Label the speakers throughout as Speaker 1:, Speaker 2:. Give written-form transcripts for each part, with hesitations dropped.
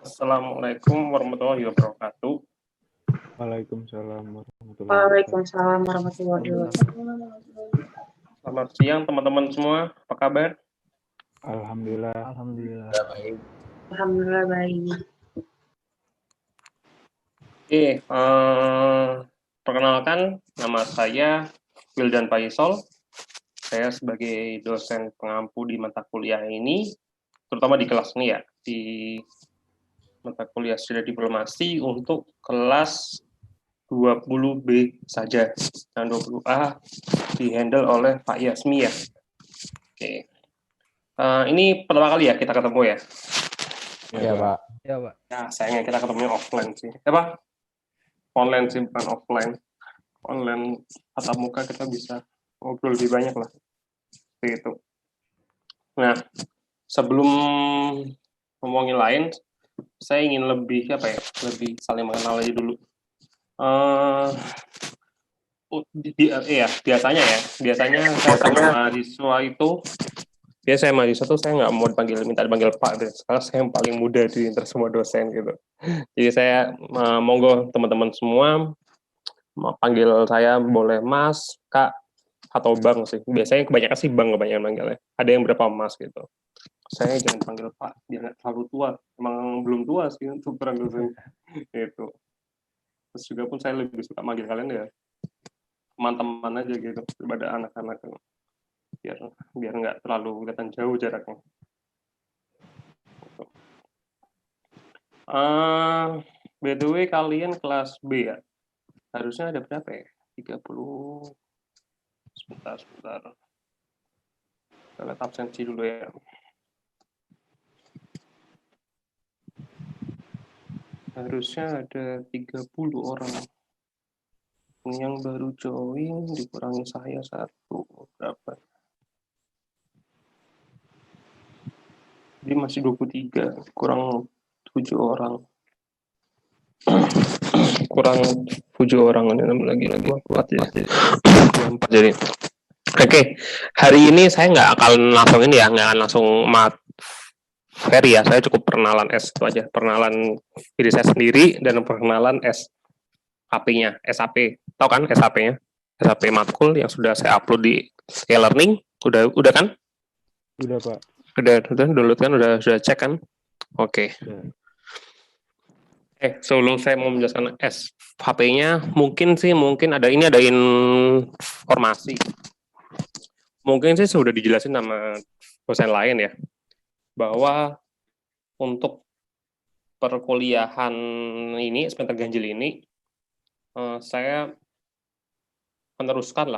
Speaker 1: Assalamualaikum warahmatullahi wabarakatuh.
Speaker 2: Waalaikumsalam warahmatullahi wabarakatuh.
Speaker 3: Waalaikumsalam warahmatullahi wabarakatuh.
Speaker 1: Selamat siang teman-teman semua, apa kabar?
Speaker 2: Alhamdulillah.
Speaker 3: Alhamdulillah baik.
Speaker 1: Oke, perkenalkan nama saya Wildan Faisal. Saya sebagai dosen pengampu di mata kuliah ini, terutama di kelas ini ya, di mata kuliah Studi Diplomasi untuk kelas 20B saja, dan 20A dihandle oleh Pak Yasmi ya. Oke. Ini pertama kali ya kita ketemu ya.
Speaker 2: Ya, Pak.
Speaker 4: Ya, Pak.
Speaker 1: Ya, sayangnya kita ketemunya offline sih. Apa? Online sih, bukan offline. Online tatap muka kita bisa ngobrol lebih banyak lah. Seperti itu. Nah, sebelum ngomongin lain, saya ingin lebih lebih saling mengenal aja dulu. Biasanya saya sama mahasiswa itu, saya nggak mau minta dipanggil Pak, karena saya yang paling muda di antara semua dosen gitu. Jadi saya monggo teman-teman semua panggil saya boleh Mas, Kak, atau Bang sih. Biasanya kebanyakan sih Bang kebanyakan manggilnya. Ada yang berapa Mas gitu. Saya jangan panggil Pak, biar nggak terlalu tua. Emang belum tua sih untuk peran dosen itu. Terus juga pun saya lebih suka manggil kalian ya teman-teman aja gitu daripada anak-anak, biar nggak terlalu kelihatan jauh jaraknya. By the way, kalian kelas B ya? Harusnya ada berapa ya? 30. Sebentar. Kita lihat absensi dulu ya. Harusnya ada 30 orang. Ini yang baru join, dikurangi saya 1. Berapa? Jadi masih 23, kurang 7 orang. Kurang 7 orang, ini lagi 4 ya. 4 jadi. Oke, hari ini saya nggak akan langsung materi ya. Saya cukup perkenalan itu aja. Perkenalan diri saya sendiri dan perkenalan SAP-nya. SAP, tahu kan SAP-nya? SAP Matkul yang sudah saya upload di e-learning. Udah kan?
Speaker 2: Udah, Pak.
Speaker 1: Udah download kan? Udah cek kan? Oke. Sebelum saya mau menjelaskan SAP-nya, mungkin ada informasi. Mungkin sih sudah dijelasin sama dosen lain ya, bahwa untuk perkuliahan ini, semester ganjil ini, saya meneruskan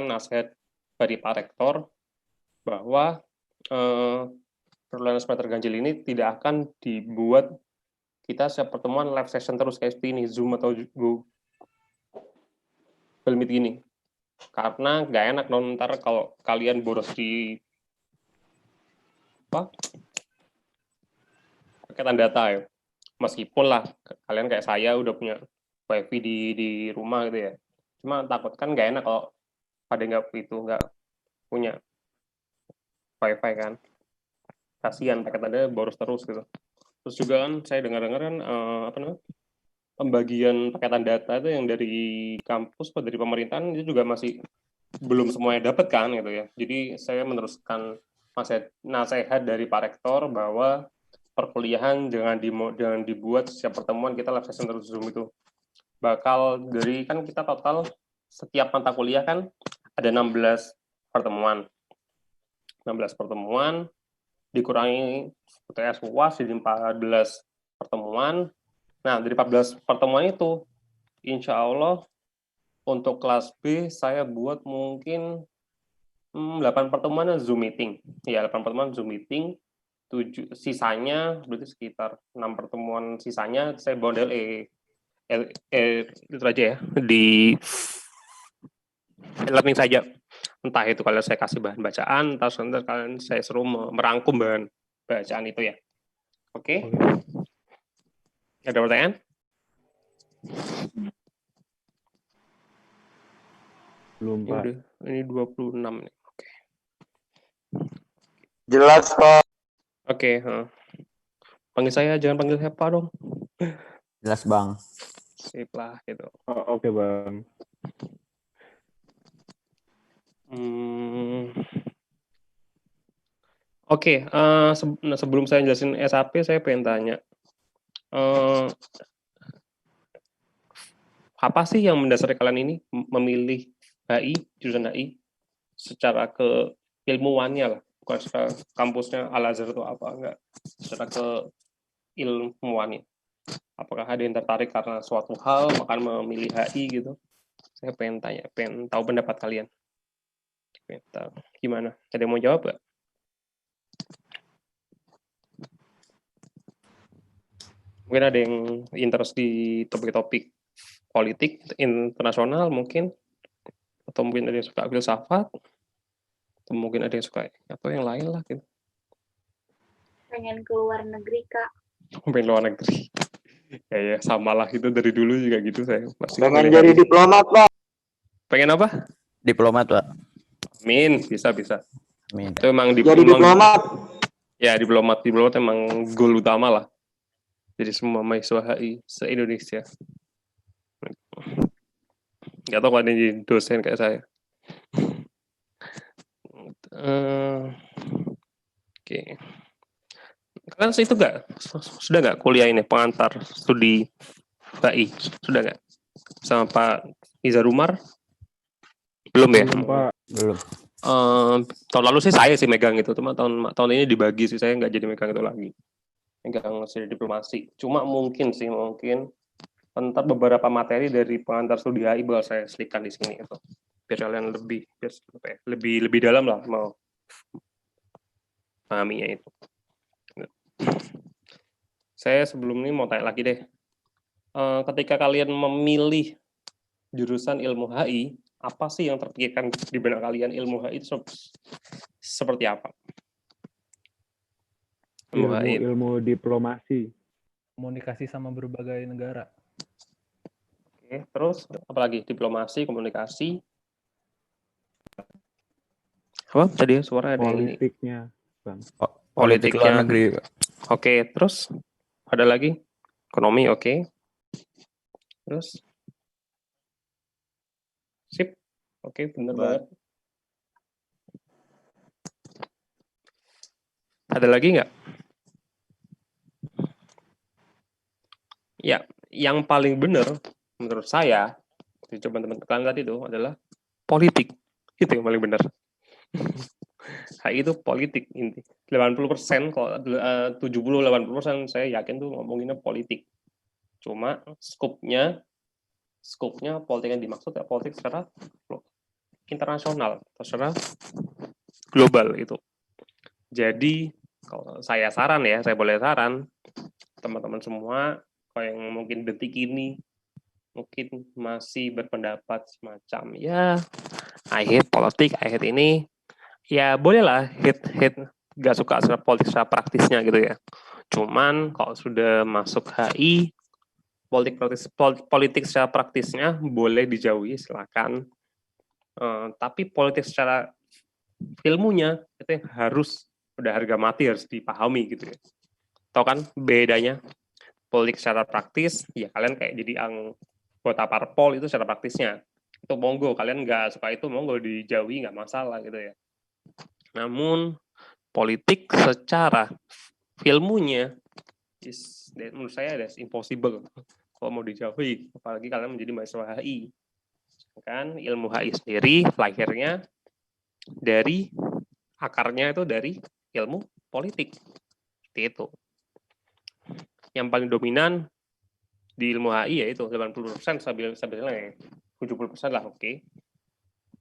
Speaker 1: nasihat dari Pak Rektor bahwa perkuliahan semester ganjil ini tidak akan dibuat kita setiap pertemuan live session terus kayak seperti ini, Zoom atau Google Meet gini. Karena nggak enak ntar kalau kalian boros di paketan data ya. Meskipun lah kalian kayak saya udah punya wifi di rumah gitu ya. Cuma takut kan nggak enak kalau ada nggak punya wifi kan. Kasihan paketannya boros terus gitu. Terus juga kan saya dengar-dengar kan pembagian paketan data itu yang dari kampus atau dari pemerintahan itu juga masih belum semuanya dapat kan gitu ya. Jadi saya meneruskan nasihat dari Pak Rektor bahwa perkuliahan jangan dibuat setiap pertemuan kita live session terus Zoom itu. Bakal dari kan kita total setiap mata kuliah kan ada 16 pertemuan. 16 pertemuan dikurangi UTS UAS jadi 14 pertemuan. Nah, dari 14 pertemuan itu insya Allah untuk kelas B saya buat mungkin 8 pertemuan Zoom meeting. Ya, 8 pertemuan Zoom meeting. 7 sisanya berarti sekitar 6 pertemuan sisanya saya bondel itu aja ya di learning saja. Entah itu kalian saya kasih bahan bacaan, entah kalian saya suruh merangkum bahan bacaan itu ya. Oke? Ada pertanyaan?
Speaker 2: Belum, Pak.
Speaker 1: Udah, ini 26 nih. Oke.
Speaker 4: Jelas, Pak.
Speaker 1: Oke, Panggil saya, jangan panggil siapa dong.
Speaker 4: Jelas Bang.
Speaker 1: Sip lah gitu.
Speaker 2: Oh, oke Bang.
Speaker 1: Oke, sebelum saya jelasin SAP, saya pengen tanya, apa sih yang mendasari kalian ini memilih HI, jurusan HI, secara ke ilmuwannya lah, bukan secara kampusnya Al-Azhar atau apa, enggak, secara ke ilmuwannya. Apakah ada yang tertarik karena suatu hal, maka memilih HI gitu? Saya pengen tanya, pengen tahu pendapat kalian. Pengen tahu. Gimana? Ada yang mau jawab nggak? Mungkin ada yang interest di topik-topik politik internasional mungkin, atau mungkin ada yang suka filsafat, atau mungkin ada yang suka atau yang lain lah gitu.
Speaker 3: Pengen keluar negeri, Kak.
Speaker 1: Pengen luar negeri. Ya sama lah, itu dari dulu juga gitu saya.
Speaker 5: Pengen jadi diplomat, Pak.
Speaker 1: Pengen apa?
Speaker 4: Diplomat, Pak.
Speaker 1: Amin, bisa.
Speaker 4: Amin.
Speaker 1: Itu emang
Speaker 5: Jadi diplomat.
Speaker 1: Ya, diplomat emang goal utama lah. Jadi semua mahasiswa HI se-Indonesia. Nggak tahu kalau ada yang jadi dosen kayak saya. Oke. Kalian itu sudah nggak kuliah ini, pengantar studi HI? Sudah nggak? Sama Pak Izar Umar? Belum ya?
Speaker 4: Belum.
Speaker 1: Tahun lalu sih saya sih megang itu, cuma tahun ini dibagi sih, saya nggak jadi megang itu lagi. Megang studi diplomasi. Cuma mungkin entar beberapa materi dari pengantar studi HI bakal saya selipkan di sini itu. Biar kalian lebih dalam lah mau pahaminya itu. Saya sebelum ini mau tanya lagi deh. Ketika kalian memilih jurusan ilmu HI, apa sih yang terpikirkan di benak kalian? Ilmu HI itu seperti apa?
Speaker 2: Ilmu diplomasi.
Speaker 6: Komunikasi sama berbagai negara.
Speaker 1: Oke, terus apalagi? Diplomasi, komunikasi. Apa? Tadi suara ada
Speaker 2: politiknya, Bang.
Speaker 4: Politik luar negeri, Pak.
Speaker 1: Oke, terus ada lagi? Ekonomi, oke. Terus? Sip. Oke, benar banget. Ada lagi nggak? Ya, yang paling benar menurut saya, coba teman-teman tadi itu adalah politik. Itu yang paling benar. HI itu politik inti. 80% kalau 70-80% saya yakin tuh ngomonginnya politik. Cuma skopnya politik yang dimaksud ya politik secara internasional, secara global itu. Jadi kalau saya boleh saran teman-teman semua, kalau yang mungkin detik ini mungkin masih berpendapat semacam ya I hate politik, I hate ini, ya bolehlah hate gak suka secara politik secara praktisnya gitu ya. Cuman kalau sudah masuk HI, politik secara praktisnya boleh dijauhi, silakan. Tapi politik secara ilmunya itu yang udah harga mati, harus dipahami gitu ya. Tahu kan bedanya? Politik secara praktis, ya kalian kayak jadi anggota parpol itu secara praktisnya. Itu monggo, kalian nggak suka itu monggo dijauhi, nggak masalah gitu ya. Namun politik secara ilmunya menurut saya that's impossible kalau mau dijauhi, apalagi kalian menjadi mahasiswa HI. Kan ilmu HI sendiri lahirnya dari akarnya itu dari ilmu politik. Seperti itu. Yang paling dominan di ilmu HI yaitu 80% stabilnya 70% lah, oke.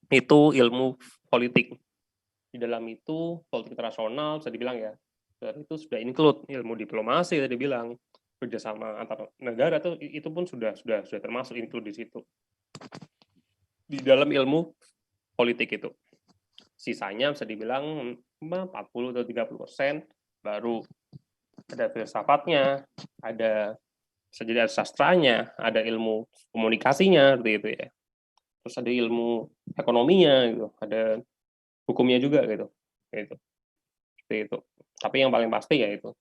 Speaker 1: Itu ilmu politik. Di dalam itu politik internasional bisa dibilang ya, dan itu sudah include ilmu diplomasi tadi bilang, kerjasama antar negara tuh itu pun sudah termasuk include di situ. Di dalam ilmu politik itu. Sisanya bisa dibilang 40 atau 30% baru ada filsafatnya, ada bisa jadi ada sastranya, ada ilmu komunikasinya seperti itu ya. Terus ada ilmu ekonominya gitu, ada hukumnya juga gitu. Seperti itu. Tapi yang paling pasti ya itu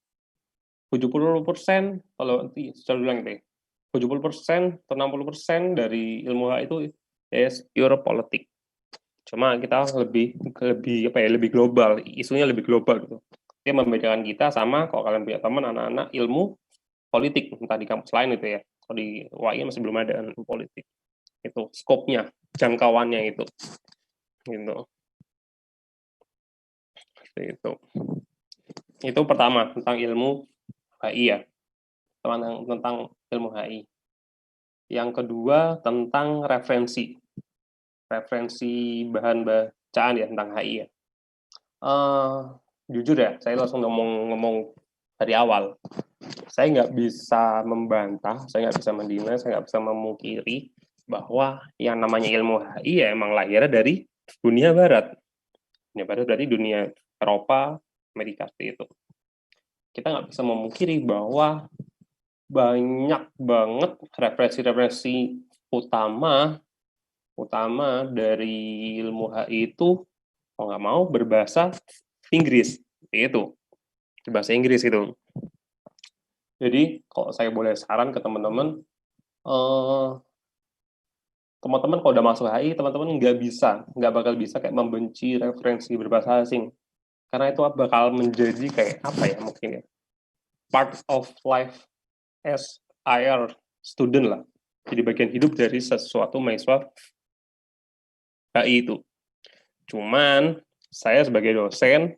Speaker 1: 70% kalau saya bilang gitu ya, 70% atau 60% dari ilmu HI itu is pure politik. Cuma kita lebih global, isunya lebih global gitu. Dia membedakan kita sama kalau kalian punya teman anak-anak ilmu politik, entah di kampus lain itu ya. Kalau di UI masih belum ada ilmu politik. Itu skopnya, jangkauannya itu. Gitu. Seperti itu. Itu pertama tentang ilmu HI ya. Tentang ilmu HI. Yang kedua tentang referensi bahan bacaan ya tentang HI ya. Jujur ya, saya langsung ngomong dari awal. Saya nggak bisa membantah, saya nggak bisa mendinai, saya nggak bisa memungkiri bahwa yang namanya ilmu HI ya emang lahirnya dari dunia Barat. Dunia Barat berarti dunia Eropa, Amerika seperti itu. Kita nggak bisa memungkiri bahwa banyak banget referensi-referensi utama dari ilmu HI itu kalau nggak mau berbahasa Inggris itu bahasa Inggris itu. Jadi kalau saya boleh saran ke teman-teman, teman-teman kalau udah masuk HI, teman-teman nggak bakal bisa kayak membenci referensi berbahasa asing, karena itu bakal menjadi kayak apa ya mungkin ya, part of life as IR student lah, jadi bagian hidup dari sesuatu mahasiswa HI itu. Cuman saya sebagai dosen,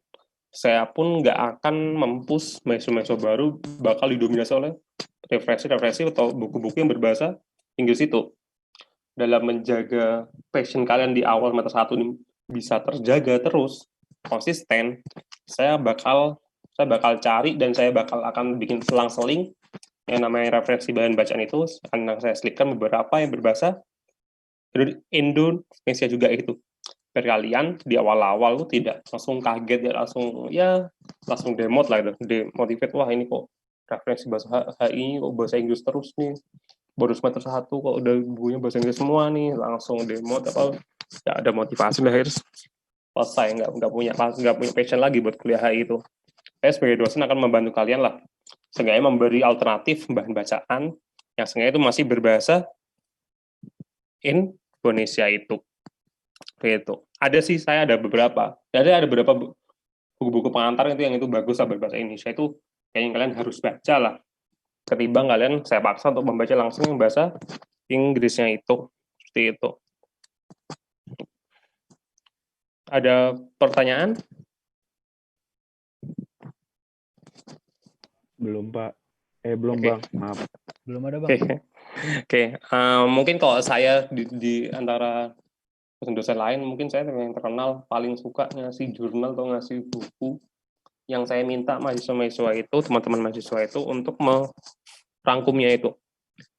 Speaker 1: saya pun nggak akan mempush mahasiswa-mahasiswa baru bakal didominasi oleh referensi atau buku-buku yang berbahasa Inggris itu. Dalam menjaga passion kalian di awal semester 1 ini bisa terjaga terus, konsisten, saya bakal cari dan saya bakal akan bikin selang-seling yang namanya referensi bahan bacaan itu, akan saya selipkan beberapa yang berbahasa Indonesia juga itu. Biar kalian di awal-awal tuh tidak langsung kaget ya, langsung demot lah itu, demotivate, wah ini kok referensi bahasa HI kok bahasa Inggris terus nih, baru semester 1 kok udah bukunya bahasa Inggris semua nih, langsung demot apa, nggak ada motivasi lah, akhirnya selesai, nggak punya passion lagi buat kuliah HI itu. Saya sebagai dosen akan membantu kalian lah, seenggaknya memberi alternatif bahan bacaan yang seenggaknya itu masih berbahasa Indonesia itu. Gitu. Saya ada beberapa buku-buku pengantar itu yang itu bagus lah berbahasa Indonesia, itu kayaknya kalian harus baca lah, ketimbang kalian saya paksa untuk membaca langsung yang bahasa Inggrisnya itu. Seperti itu. Ada pertanyaan?
Speaker 2: Belum, Pak. Belum,
Speaker 1: Oke.
Speaker 2: Bang. Maaf.
Speaker 6: Belum ada, Bang.
Speaker 1: Oke. Mungkin kalau saya di antara dosen lain, mungkin saya yang terkenal paling suka ngasih jurnal atau ngasih buku yang saya minta mahasiswa-mahasiswa itu, teman-teman mahasiswa itu untuk merangkumnya itu.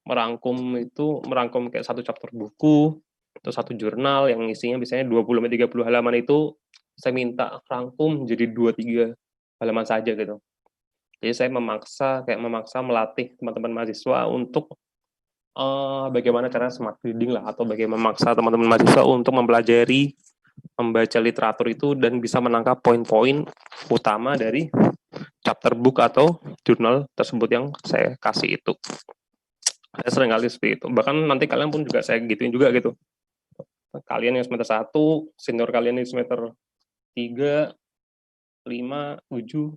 Speaker 1: Merangkum kayak satu chapter buku atau satu jurnal yang isinya biasanya 20-30 halaman itu saya minta rangkum jadi 2-3 halaman saja gitu. Jadi saya memaksa melatih teman-teman mahasiswa untuk bagaimana cara smart reading lah, atau bagaimana memaksa teman-teman mahasiswa untuk mempelajari membaca literatur itu dan bisa menangkap poin-poin utama dari chapter book atau jurnal tersebut yang saya kasih itu. Saya sering kali seperti itu. Bahkan nanti kalian pun juga saya gituin juga gitu. Kalian yang semester 1, senior kalian yang semester 3, 5, 7,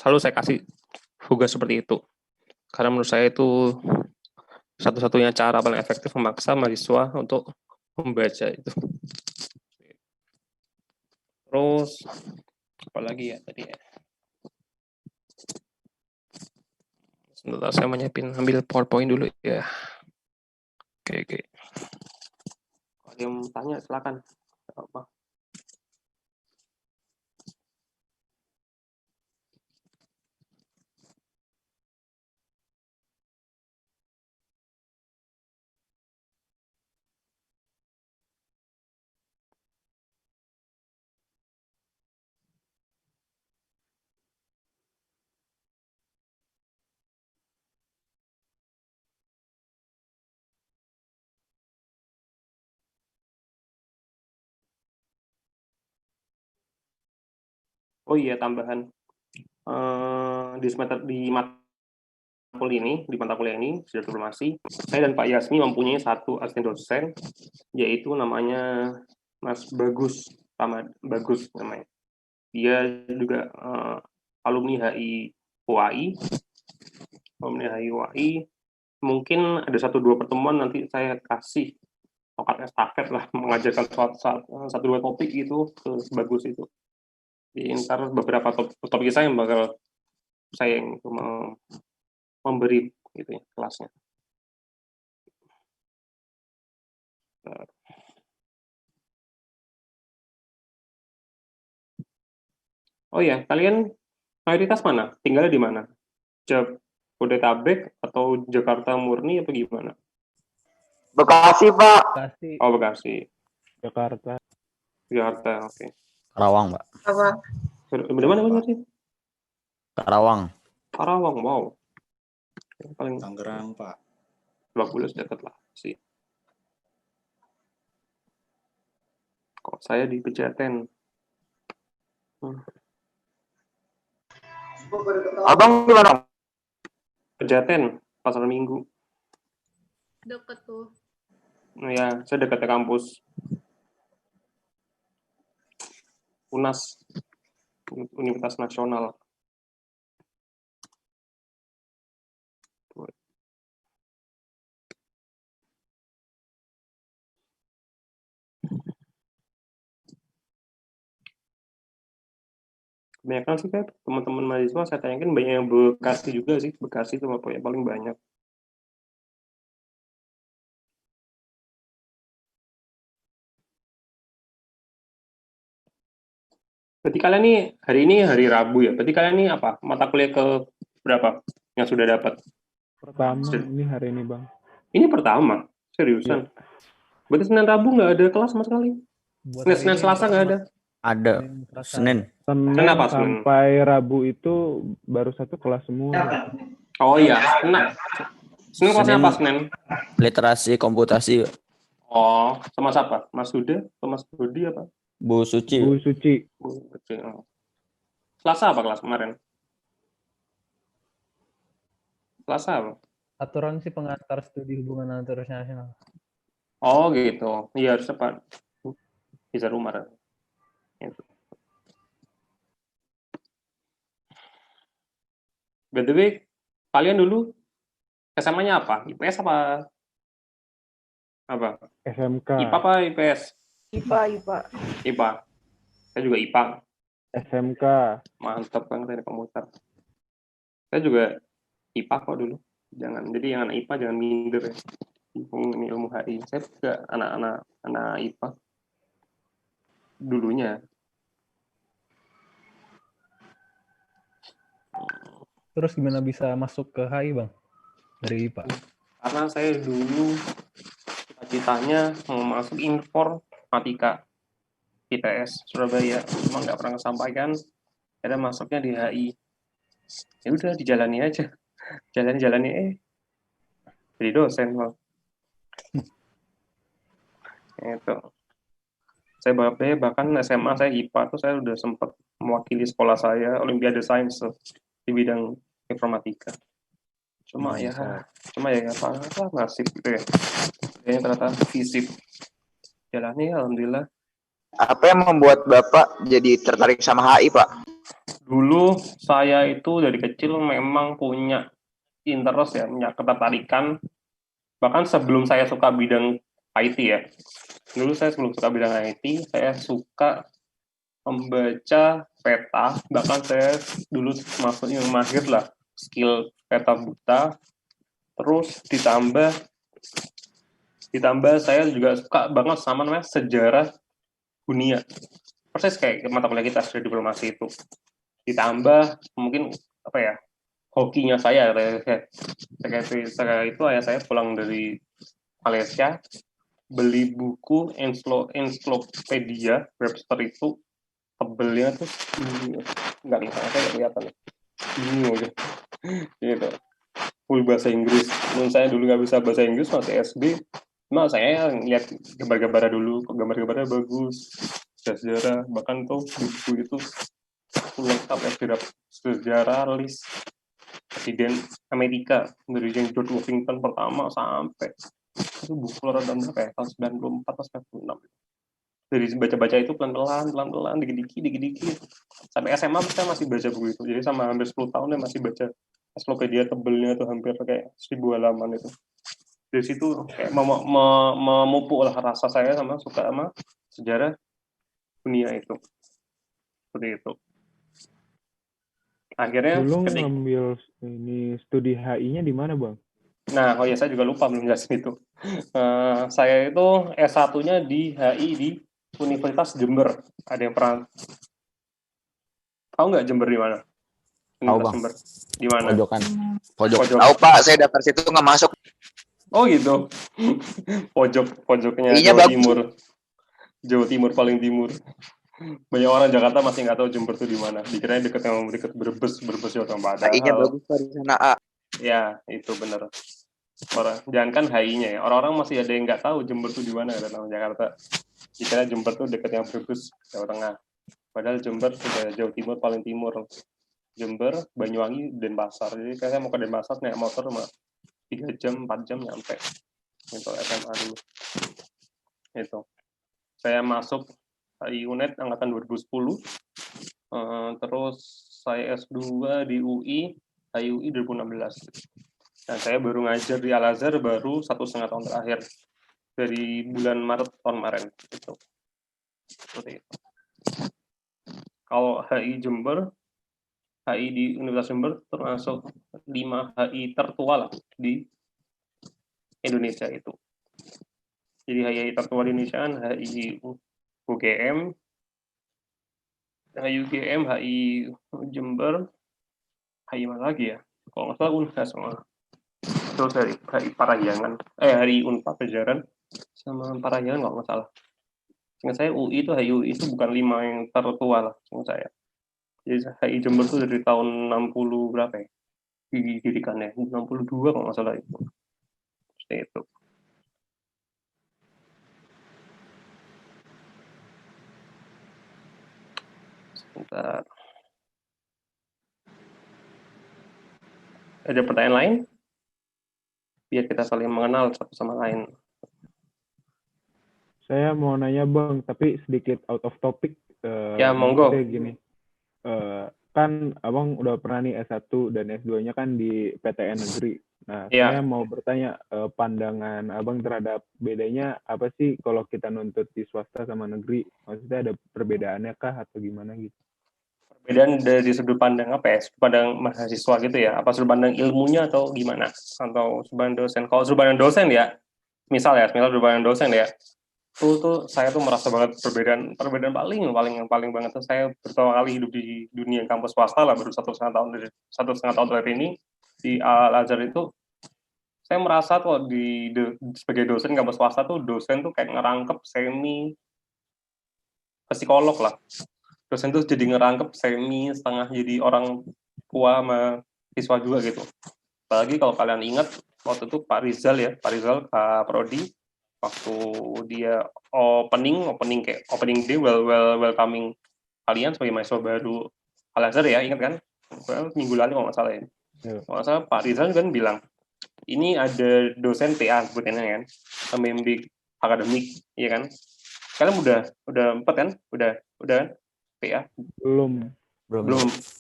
Speaker 1: selalu saya kasih tugas seperti itu. Karena menurut saya itu satu-satunya cara paling efektif memaksa mahasiswa untuk membaca itu. Terus apalagi ya tadi ya. Sebentar saya ambil PowerPoint dulu ya. Oke. Kalau ada yang tanya silakan. Apa? Oh iya, tambahan. di mata kuliah ini sudah diplomasi, saya dan Pak Yasmi mempunyai satu asisten dosen, yaitu namanya Mas Bagus namanya. Dia juga alumni UAI. Mungkin ada 1-2 pertemuan nanti saya kasih tongkat estafet lah, mengajarkan satu dua topik itu ke Bagus itu. Jadi ntar beberapa topik saya yang bakal saya yang memberi gitu ya kelasnya. Oh ya, kalian mayoritas mana? Tinggalnya di mana? Jabodetabek atau Jakarta murni atau gimana?
Speaker 5: Bekasi, Pak.
Speaker 6: Kasih
Speaker 1: Oh, Bekasi.
Speaker 2: Jakarta.
Speaker 1: Jakarta, oke.
Speaker 4: Karawang, Pak.
Speaker 3: Apa?
Speaker 1: Dari mana sih?
Speaker 4: Karawang.
Speaker 1: Karawang, wow. Paling
Speaker 7: Tangerang, Pak.
Speaker 1: 20 dekat lah sih. Kok saya di Pejaten.
Speaker 5: Abang gimana?
Speaker 1: Pejaten, Pasar Minggu.
Speaker 3: Deket tuh.
Speaker 1: Ya, saya dekat ke kampus UNAS, Universitas Nasional. Kebanyakan sih kayak teman-teman mahasiswa saya tanyakan banyak yang Bekasi juga sih. Bekasi itu apa yang paling banyak. Berarti kalian nih hari ini hari Rabu ya. Berarti kalian nih apa? Mata kuliah ke berapa yang sudah dapat?
Speaker 2: Pertama ini hari ini, Bang.
Speaker 1: Ini pertama, seriusan. Berarti Senin Rabu nggak ada kelas sama sekali.
Speaker 6: buat
Speaker 1: Senin Selasa nggak ada.
Speaker 4: Ada.
Speaker 6: Senin.
Speaker 4: Senin.
Speaker 2: Senin
Speaker 1: Senin?
Speaker 2: sampai Rabu itu baru satu kelas semua.
Speaker 1: Oh iya, Senin kelasnya apa Senin?
Speaker 4: Literasi komputasi.
Speaker 1: Oh, sama siapa? Mas Huda atau Mas Budi apa?
Speaker 4: Bu Suci.
Speaker 2: Bu Suci.
Speaker 1: Oke. Selasa apa kelas kemarin? Selasa apa?
Speaker 6: Aturan sih pengantar studi hubungan internasional.
Speaker 1: Oh gitu. Iya harus cepat. Bisa rumah. Gitu. By the way, kalian dulu SMA-nya apa? IPS apa? Apa?
Speaker 2: SMK.
Speaker 1: IPA apa IPS? IPA. Saya juga IPA.
Speaker 2: SMK.
Speaker 1: Mantap kan teknik komputer. Saya juga IPA kok dulu. Jadi yang anak IPA jangan minder ya. Ini ilmu HI. Saya juga anak IPA dulunya.
Speaker 6: Terus gimana bisa masuk ke HI, Bang? Dari IPA?
Speaker 1: Karena saya dulu cita-citanya mau masuk informatika ITS Surabaya, cuma nggak pernah kesampaikan. Ada masuknya di HI. Ya udah dijalani aja, jalani jadi dosen Bang. Itu. Saya bahkan SMA saya IPA tuh saya udah sempat mewakili sekolah saya Olimpiade Sains di bidang informatika. Cuma ya apa nasib gitu ya. Kayaknya ternyata fisip. Jalani alhamdulillah.
Speaker 5: Apa yang membuat Bapak jadi tertarik sama HI, Pak?
Speaker 1: Dulu saya itu dari kecil memang punya interest ya, punya ketertarikan. Bahkan sebelum saya suka bidang IT ya. Dulu saya sebelum suka bidang IT, saya suka membaca peta. Bahkan saya dulu maksudnya mahir lah skill peta buta. Terus ditambah saya juga suka banget sama namanya sejarah dunia. Persis kayak mata kuliah kita sudah diplomasi itu. Ditambah mungkin apa ya, hokinya saya ketika itu ayah saya pulang dari Malaysia beli buku ensiklopedia Webster itu tebelnya tuh nggak kelihatan ini aja gitu, full bahasa Inggris. Menurut saya dulu nggak bisa bahasa Inggris masih SD, cuma saya lihat gambar-gambarnya dulu, gambar-gambarnya bagus, sejarah, bahkan tuh buku itu buku lengkap ya, sejarah list Presiden Amerika dari yang George Washington pertama sampai itu buku keluaran tahun berapa ya? Tahun 94 atau 96. Dari baca-baca itu pelan-pelan, dikit-dikit. Sampai SMA saya masih baca buku itu. Jadi sama hampir 10 tahun ya masih baca ensiklopedia tebelnya itu hampir kayak 1000 halaman itu. Dari situ kayak memupuk lah rasa saya suka sama sejarah dunia itu. Seperti itu. Akhirnya
Speaker 2: Dulu ngambil ini studi HI-nya di mana, Bang?
Speaker 1: Nah, oh ya saya juga lupa belum jelasin itu. Saya itu S1-nya di HI di Universitas Jember. Ada yang pernah tahu nggak Jember di mana?
Speaker 4: Tahu, Bang.
Speaker 1: Jember di mana?
Speaker 4: Pojokan. Pojok.
Speaker 5: Tahu Pak, saya daftar situ nggak masuk.
Speaker 1: Oh gitu. Pojoknya
Speaker 5: Iya,
Speaker 1: Jawa
Speaker 5: bagus.
Speaker 1: Timur. Jawa Timur paling timur. Banyak orang Jakarta masih nggak tahu Jember itu di mana. Dikiranya deket Brebes Jawa Timur.
Speaker 5: HI-nya bagus Pak di sana.
Speaker 1: Ya, itu benar. Jangan kan HI-nya ya. Orang-orang masih ada yang nggak tahu Jember itu di mana dalam Jakarta. Dikira Jember itu dekatnya Brebes, Jawa Tengah. Padahal Jember sudah Jawa Timur paling timur. Jember, Banyuwangi, Denpasar. Jadi saya mau ke Denpasar naik motor 3 jam, 4 jam nyampe. Itu SMA dulu. Itu. Saya masuk HI UNED angkatan 2010. Terus saya S2 di UI, HI UI 2016. Dan saya baru ngajar di Al-Azhar baru 1,5 tahun terakhir. Dari bulan Maret tahun kemarin. Gitu. Seperti itu. Kalau HI Jember, HI di Universitas Jember termasuk 5 HI tertua lah di Indonesia itu. Jadi HI tertua di Indonesia kan HI UGM, HI Jember, HI mana lagi ya? Kalau nggak salah Unhas semua. Terus dari HI Parahyangan, HI Unpad Pajajaran sama Parahyangan kalau nggak salah. Seingat saya UI itu HI UI itu bukan 5 yang tertua lah, seingat saya. Jadi HI Jember itu dari tahun 60 berapa ya? Didirikannya 62 kalau nggak salah itu. Seperti itu. Sebentar. Ada pertanyaan lain? Biar kita saling mengenal satu sama lain.
Speaker 2: Saya mau nanya, Bang, tapi sedikit out of topic.
Speaker 1: Ya, monggo.
Speaker 2: Gini. Kan Abang udah pernah nih S1 dan S2-nya kan di PTN negeri. Nah,
Speaker 1: Ya.
Speaker 2: saya mau bertanya, pandangan Abang terhadap bedanya apa sih kalau kita nuntut di swasta sama negeri? Maksudnya ada perbedaannya kah atau gimana gitu?
Speaker 1: Perbedaan dari sudut pandang apa ya? Sudut pandang mahasiswa gitu ya? Apa sudut pandang ilmunya atau gimana? Atau sudut pandang dosen? Kalau sudut pandang dosen ya, misal sudut pandang dosen ya, tuh saya tuh merasa banget perbedaan paling banget tuh saya pertama kali hidup di dunia kampus swasta lah baru 1,5 tahun terakhir ini di Al-Azhar itu saya merasa tuh sebagai dosen kampus swasta tuh dosen tuh kayak ngerangkep semi psikolog lah. Dosen tuh jadi ngerangkep semi setengah jadi orang tua sama siswa juga gitu. Apalagi kalau kalian ingat waktu itu Pak Rizal Kak Prodi waktu dia opening day welcoming kalian sebagai mahasiswa baru Al-Azhar ya, ingat kan? Minggu lalu kalau nggak salah ya. Kalau nggak salah Pak Rizal kan bilang, ini ada dosen PA sebutnya kan, pembimbing akademik, iya kan? Kalian udah 4 kan? Udah kan? PA?
Speaker 2: Belum.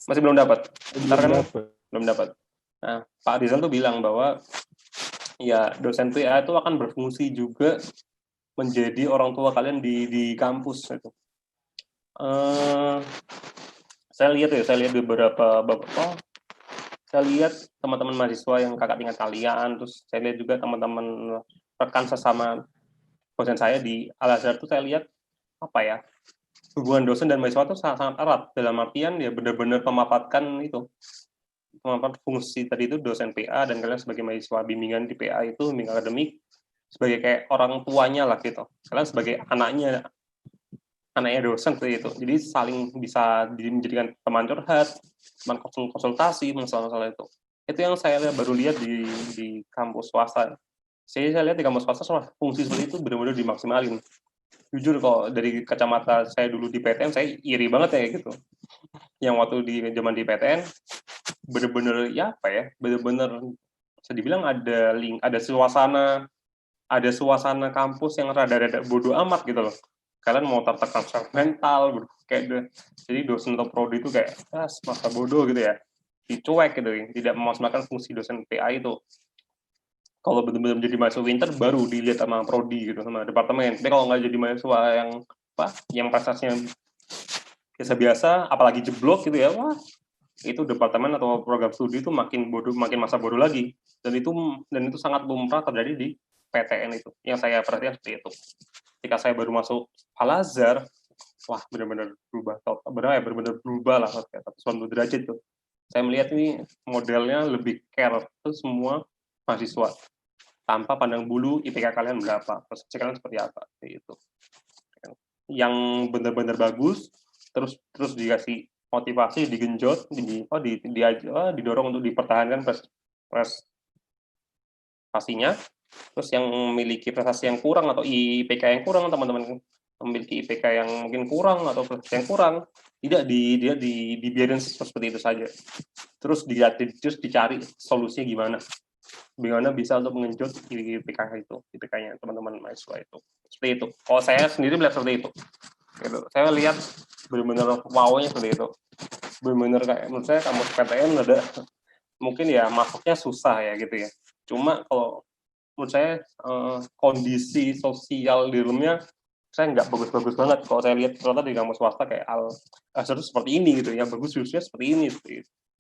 Speaker 1: Masih belum dapat. Belum dapat. Nah, Pak Rizal tuh bilang bahwa ya dosen PA itu akan berfungsi juga menjadi orang tua kalian di kampus itu. Saya lihat beberapa saya lihat teman-teman mahasiswa yang kakak tingkat kalian, terus saya lihat juga teman-teman rekan sesama dosen saya di Al-Azhar tuh saya lihat hubungan dosen dan mahasiswa itu sangat erat dalam artian ya benar-benar memaparkan fungsi tadi itu dosen PA dan kalian sebagai mahasiswa bimbingan di PA itu bimbingan akademik sebagai kayak orang tuanya lah gitu. Kalian sebagai anaknya dosen seperti itu. Jadi saling bisa menjadikan teman curhat, teman konsultasi masalah-masalah itu. Itu yang saya baru lihat di kampus swasta. Saya lihat di kampus swasta fungsi seperti itu benar-benar dimaksimalin. Jujur kok dari kacamata saya dulu di PTN saya iri banget ya gitu. yang waktu di zaman di PTN bener-bener ya apa ya, bener-bener bisa dibilang ada suasana kampus yang rada-rada bodoh amat gitu loh. Kalian mau tertekan secara mental, jadi dosen atau prodi itu kayak masa bodoh gitu ya, dicuek gitu, tidak memaksimalkan fungsi dosen PA itu. Kalau benar-benar menjadi mahasiswa winter baru dilihat sama prodi gitu, sama departemen. Tapi kalau nggak jadi mahasiswa yang prestasinya biasa-biasa, apalagi jeblok gitu ya, wah itu departemen atau program studi itu makin masa bodoh lagi. Dan itu sangat lumrah terjadi di PTN itu. Yang saya perhatikan seperti itu. Ketika saya baru masuk Al-Azhar, wah benar-benar benar-benar berubah lah, kayak 180 derajat tuh. Saya melihat ini modelnya lebih care ke semua mahasiswa tanpa pandang bulu IPK kalian berapa, prestasi kalian seperti apa, kayak itu. Yang benar-benar bagus, terus dikasih motivasi, digenjot, didorong untuk dipertahankan prestasinya. Terus yang memiliki prestasi yang kurang atau IPK yang kurang, teman-teman memiliki IPK yang mungkin kurang atau prestasi yang kurang, tidak dibiarin seperti itu saja. Terus dicari solusinya gimana bisa untuk mengenjot IPK-nya teman-teman mahasiswa itu. Seperti itu. Kalau saya sendiri melihat seperti itu. Gitu. Saya lihat benar-benar wow-nya seperti itu. Benar-benar kayak menurut saya kampus PTN ada mungkin ya masuknya susah ya gitu ya. Cuma kalau menurut saya kondisi sosial di dalamnya saya nggak bagus-bagus banget. Kalau saya lihat ternyata di kampus swasta kayak Al-Azhar seperti ini gitu, yang bagus justru seperti ini,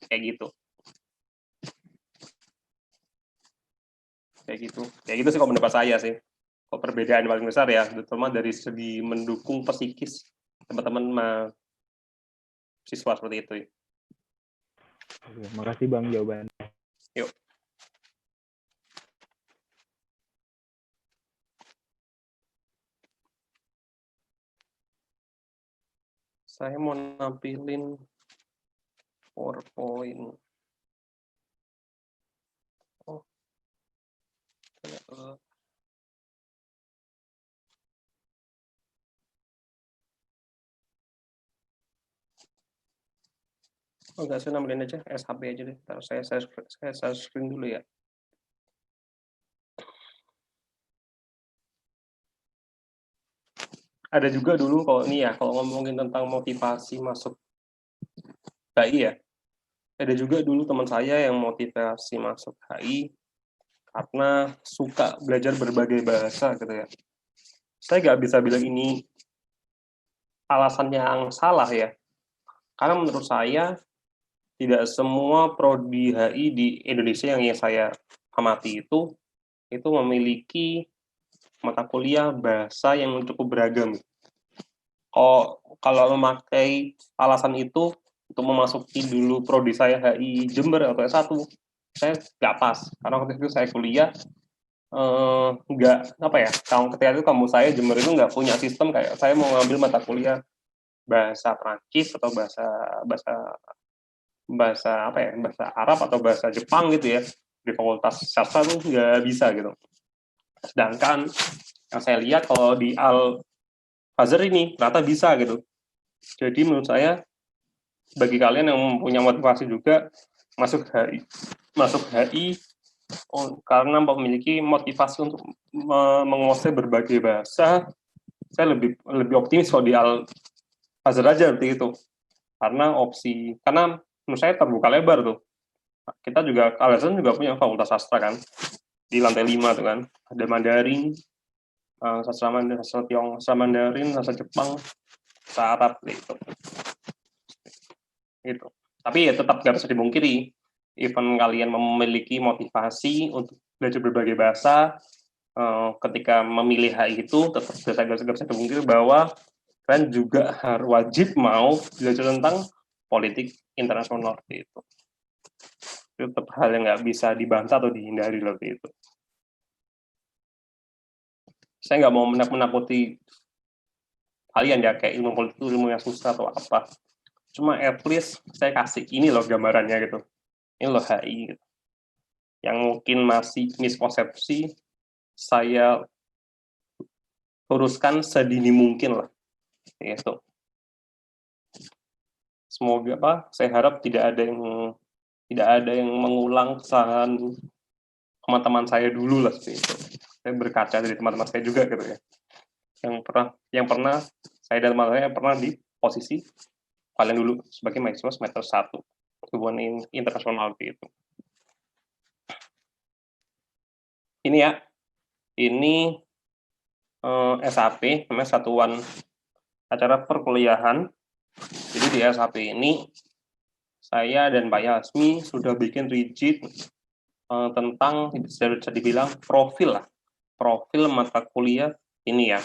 Speaker 1: kayak gitu. Kayak gitu sih kalau pendapat saya sih. Kalau perbedaan paling besar ya, terutama dari segi mendukung psikis teman-teman siswa seperti itu.
Speaker 2: Oke, makasih Bang jawabannya.
Speaker 1: Yuk. Saya mau nampilin PowerPoint. Enggak, saya nampilin aja SHP aja deh. Ntar saya screen dulu ya. Ada juga dulu kalau ngomongin tentang motivasi masuk HI ya. Ada juga dulu teman saya yang motivasi masuk HI karena suka belajar berbagai bahasa gitu ya. Saya nggak bisa bilang ini alasan yang salah ya. Karena menurut saya tidak semua prodi HI di Indonesia yang saya amati itu memiliki mata kuliah bahasa yang cukup beragam. Kalau memakai alasan itu untuk memasuki dulu prodi saya HI Jember atau S1, saya nggak pas. Karena waktu itu saya kuliah ketika itu kampus saya Jember itu nggak punya sistem kayak saya mau ngambil mata kuliah bahasa Prancis atau bahasa Arab atau bahasa Jepang gitu ya, di fakultas sastra tuh nggak bisa gitu. Sedangkan yang saya lihat kalau di Al-Azhar ini ternyata bisa gitu. Jadi menurut saya bagi kalian yang punya motivasi juga masuk HI karena memiliki motivasi untuk menguasai berbagai bahasa, saya lebih optimis kalau di Al-Azhar aja seperti itu. Karena menurut saya terbuka lebar tuh. Kita juga Al-Azhar juga punya fakultas sastra kan, di lantai 5 tuh kan, ada Mandarin, sastra Tionghoa, sastra Mandarin, sastra Jepang, sastra Arab gitu. Tapi ya tetap nggak bisa dipungkiri, even kalian memiliki motivasi untuk belajar berbagai bahasa, ketika memilih HI itu tetap nggak bisa dipungkiri bahwa kalian juga wajib mau belajar tentang politik internasional itu. Itu tetap hal yang nggak bisa dibantah atau dihindari seperti itu. Saya nggak mau menakuti kalian ya kayak ilmu politik itu ilmu yang susah atau apa. Cuma at least saya kasih ini loh gambarannya gitu. Ini loh HI gitu. Yang mungkin masih miskonsepsi saya luruskan sedini mungkin lah. Gitu. semoga saya harap tidak ada yang mengulang kesalahan teman-teman saya dulu lah seperti itu. Saya berkaca dari teman-teman saya juga gitu ya. Yang pernah saya dan teman saya pernah di posisi kalian dulu sebagai mahasiswa semester 1 hubungan internasional itu. Ini ya, ini SAP, namanya Satuan Acara Perkuliahan. Jadi di SAP ini saya dan Pak Yasmi sudah bikin rigid tentang bisa dibilang profil mata kuliah ini ya.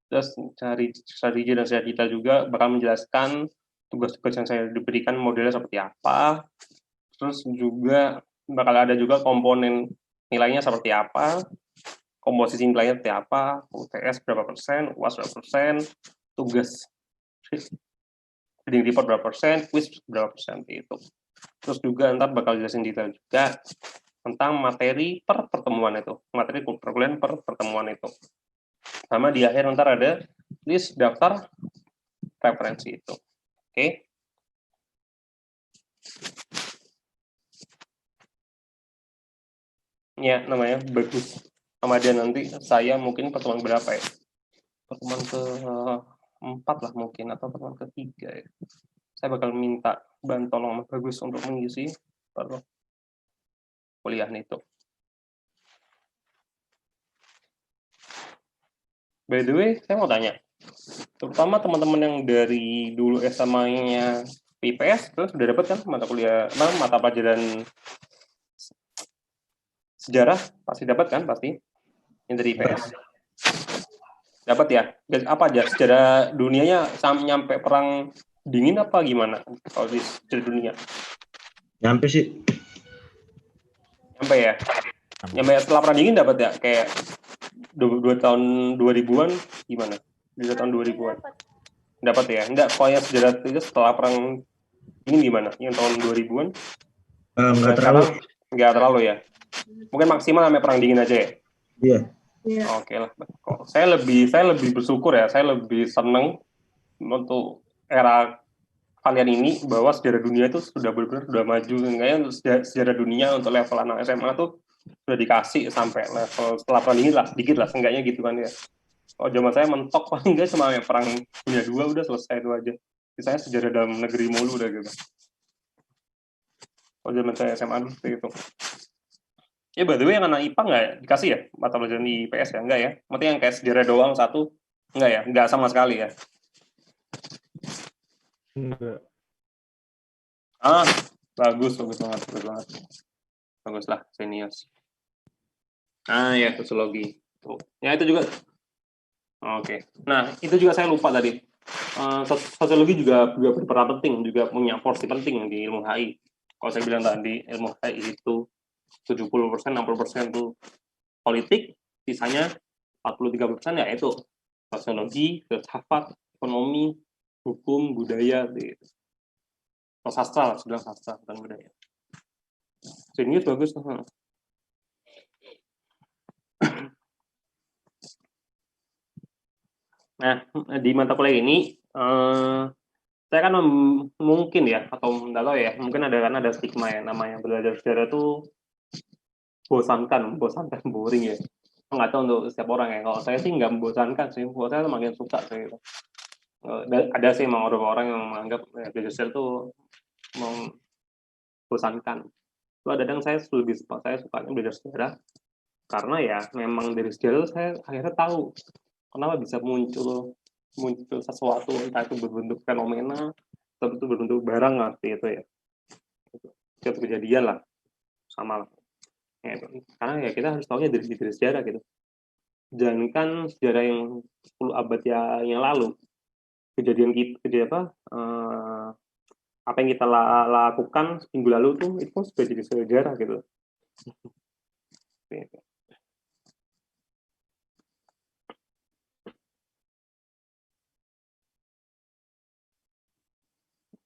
Speaker 1: Terus dari strategi dan strategi kita juga bakal menjelaskan tugas-tugas yang saya diberikan modelnya seperti apa. Terus juga bakal ada juga komponen nilainya seperti apa, komposisi nilainya seperti apa, UTS berapa persen, UAS berapa persen, tugas reading report berapa persen, quiz berapa persen itu. Terus juga ntar bakal jelasin detail juga tentang materi per pertemuan itu, materi perkuliahan per pertemuan itu. Sama di akhir ntar ada list daftar referensi itu. Oke. Ya, namanya bagus. Sama dia nanti saya mungkin pertemuan berapa ya? Pertemuan ke-4 lah mungkin, atau pertemuan ke-3 ya. Saya bakal minta tolong bagus untuk mengisi kuliah itu. By the way, saya mau tanya, terutama teman-teman yang dari dulu SMA-nya IPS, terus sudah dapat kan mata kuliah, mata pelajaran sejarah, pasti dapat kan, pasti, yang dari IPS. Dapat ya? Apa aja, sejarah dunianya nyampe perang dingin apa gimana, kalau di sejarah dunia?
Speaker 7: Nyampe sih.
Speaker 1: Nyampe ya? Nyampe setelah perang dingin dapat ya? Kayak 2 tahun 2000-an gimana? 2 tahun 2000-an. Dapat ya? Enggak, pokoknya sejarah itu setelah perang dingin gimana? Yang tahun 2000-an?
Speaker 7: Enggak terlalu.
Speaker 1: Enggak terlalu ya? Mungkin maksimal sampai perang dingin aja ya?
Speaker 7: Iya.
Speaker 1: Oke lah. Saya lebih bersyukur ya, saya lebih seneng untuk era kalian ini bahwa sejarah dunia itu sudah benar-benar sudah maju. Enggaknya untuk sejarah dunia untuk level anak SMA tuh sudah dikasih sampai level setelah perang dingin lah, sedikit lah, seenggaknya gitu kan ya. Kalau zaman saya mentok paling enggak cuma perang dunia 2 udah selesai itu aja. Saya sejarah dalam negeri mulu udah gitu. Kalau zaman saya SMA dulu itu. Ya, by the way, yang anak IPA nggak dikasih ya mata pelajaran di IPS ya? Enggak ya? Maksudnya yang kayak sejarah doang satu, enggak ya? Enggak sama sekali ya?
Speaker 2: Enggak.
Speaker 1: Bagus banget. Bagus lah, seniors. Ya, sosiologi. Ya, itu juga. Oke. Nah, itu juga saya lupa tadi. Sosiologi juga berperan penting, juga punya porsi penting di ilmu HI. Kalau saya bilang tadi, ilmu HI itu 70%, 60% itu politik, sisanya 43% ya itu sosiologi, filsafat, ekonomi, hukum, budaya, gitu. Atau sastra, sudah sastra dan budaya. Senior bagus. Nah, di mata kuliah ini saya kan mungkin ya, atau enggak tahu ya, mungkin ada stigma ya, namanya belajar sejarah itu bosankan, boring ya. Nggak tahu untuk setiap orang ya. Kalau saya sih nggak membosankan sih, buat saya makin suka sih. Ada sih emang orang-orang yang menganggap belajar sejarah itu membosankan. Itu kadang saya sukanya belajar sejarah karena ya memang dari sejarah saya akhirnya tahu kenapa bisa muncul sesuatu, entah itu berbentuk fenomena atau itu berbentuk barang seperti itu ya. Itu kejadian lah, sama lah. Ya, karena ya kita harus tahunya dari sejarah gitu. Jangankan sejarah yang 10 abad yang lalu, kejadian apa yang kita lakukan minggu lalu tuh itu sudah jadi sejarah gitu.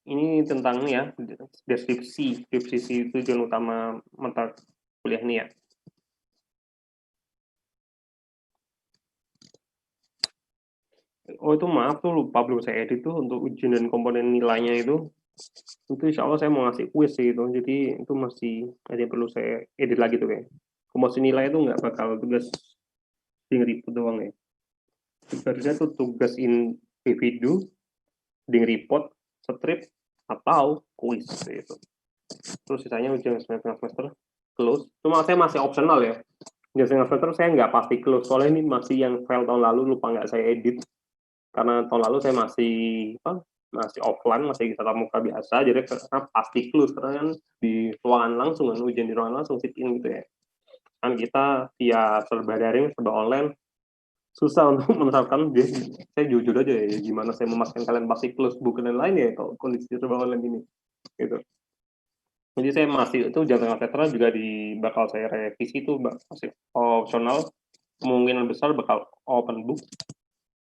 Speaker 1: Ini tentang ya deskripsi tujuan utama mata kuliah ini ya. Oh itu maaf tuh lupa belum saya edit tuh untuk ujian dan komponen nilainya itu Itu insya Allah saya mau ngasih kuis sih itu, jadi itu masih ada yang perlu saya edit lagi tuh kayak. Komposisi nilai itu nggak bakal tugas ding report doang ya. Sebenarnya tuh tugas individu, ding report, strip, atau kuis gitu. Terus sisanya ujian semester close. Cuma saya masih opsional ya. Ujian semester saya nggak pasti close, soalnya ini masih yang file tahun lalu lupa nggak saya edit. Karena tahun lalu saya masih offline, masih tatap muka biasa, jadi karena pasti close karena kan di ruangan langsung kan, ujian di ruangan langsung sit in gitu ya. Kan kita via serba daring, serba online, susah untuk menerapkan. Saya jujur aja ya, gimana saya memastikan kalian pasti close bukan yang lain ya kalau kondisi serba online ini gitu. Jadi saya masih itu jadwal veteran juga bakal saya revisi itu masih opsional, kemungkinan besar bakal open book.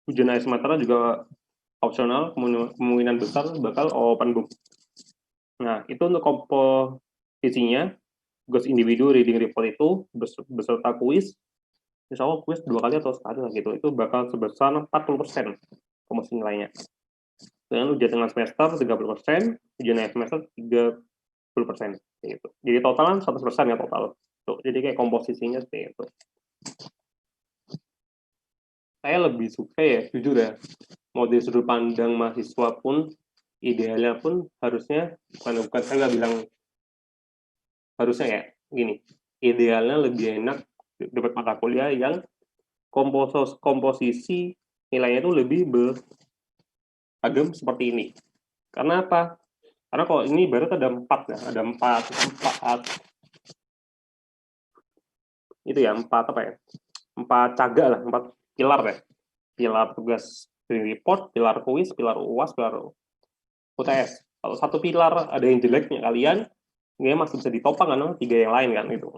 Speaker 1: Ujian akhir semester juga opsional, kemungkinan besar bakal open book. Nah, itu untuk komposisinya, tugas individu reading report itu beserta kuis, insya Allah kuis 2 kali atau sekali lah gitu, itu bakal sebesar 40% komposisi nilainya. Dengan ujian tengah semester 30%, ujian akhir semester 30%. Gitu. Jadi totalan 100% ya total. Tuh, jadi kayak komposisinya seperti itu. Saya lebih suka ya, jujur ya, mau dari sudut pandang mahasiswa pun, idealnya pun harusnya, bukan saya nggak bilang harusnya ya, gini, idealnya lebih enak dapat mata kuliah yang komposisi nilainya itu lebih beragam seperti ini. Karena apa? Karena kalau ini baru ada 4 ya, ada 4 itu ya, 4 apa ya? 4 caga lah, 4 pilar ya. Pilar tugas report, pilar kuis, pilar UAS, pilar UTS. Kalau satu pilar ada yang jeleknya kalian, ini masih bisa ditopang kan 3 yang lain kan itu.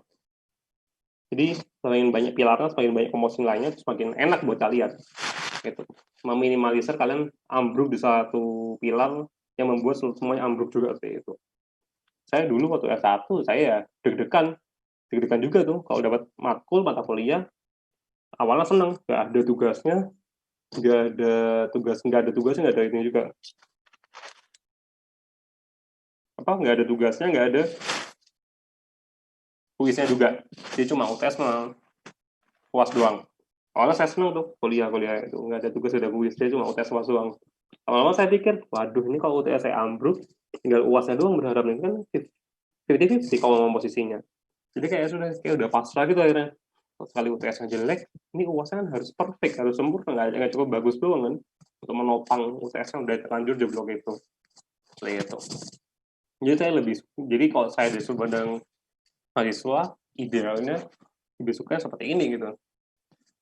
Speaker 1: Jadi semakin banyak pilarnya, semakin banyak komposisi lainnya, semakin enak buat kalian. Gitu. Meminimalisir kalian ambruk di satu pilar yang membuat semuanya ambruk juga seperti itu. Saya dulu waktu S1 saya deg-degan juga tuh kalau dapat matkul mata kuliah. Awalnya seneng, nggak ada tugasnya, nggak ada ini juga. Nggak ada tugasnya, nggak ada kuisnya juga. Jadi cuma UTS sama UAS doang. Awalnya saya seneng tuh kuliah itu nggak ada tugas, nggak ada kuis, jadi cuma UTS UAS doang. Lama-lama saya pikir, waduh ini kalau UTS saya ambruk, tinggal UASnya doang berharap nih kan 50-50 kalau posisinya. Jadi kayak udah pasrah gitu akhirnya. Sekali UTS-nya jelek, ini UASnya kan harus perfect, harus sempurna, nggak cukup bagus doang kan untuk menopang UTS-nya udah terlanjur jeblok itu. Seperti itu. Jadi kalau saya di sudut pandang mahasiswa, idealnya lebih suka seperti ini gitu.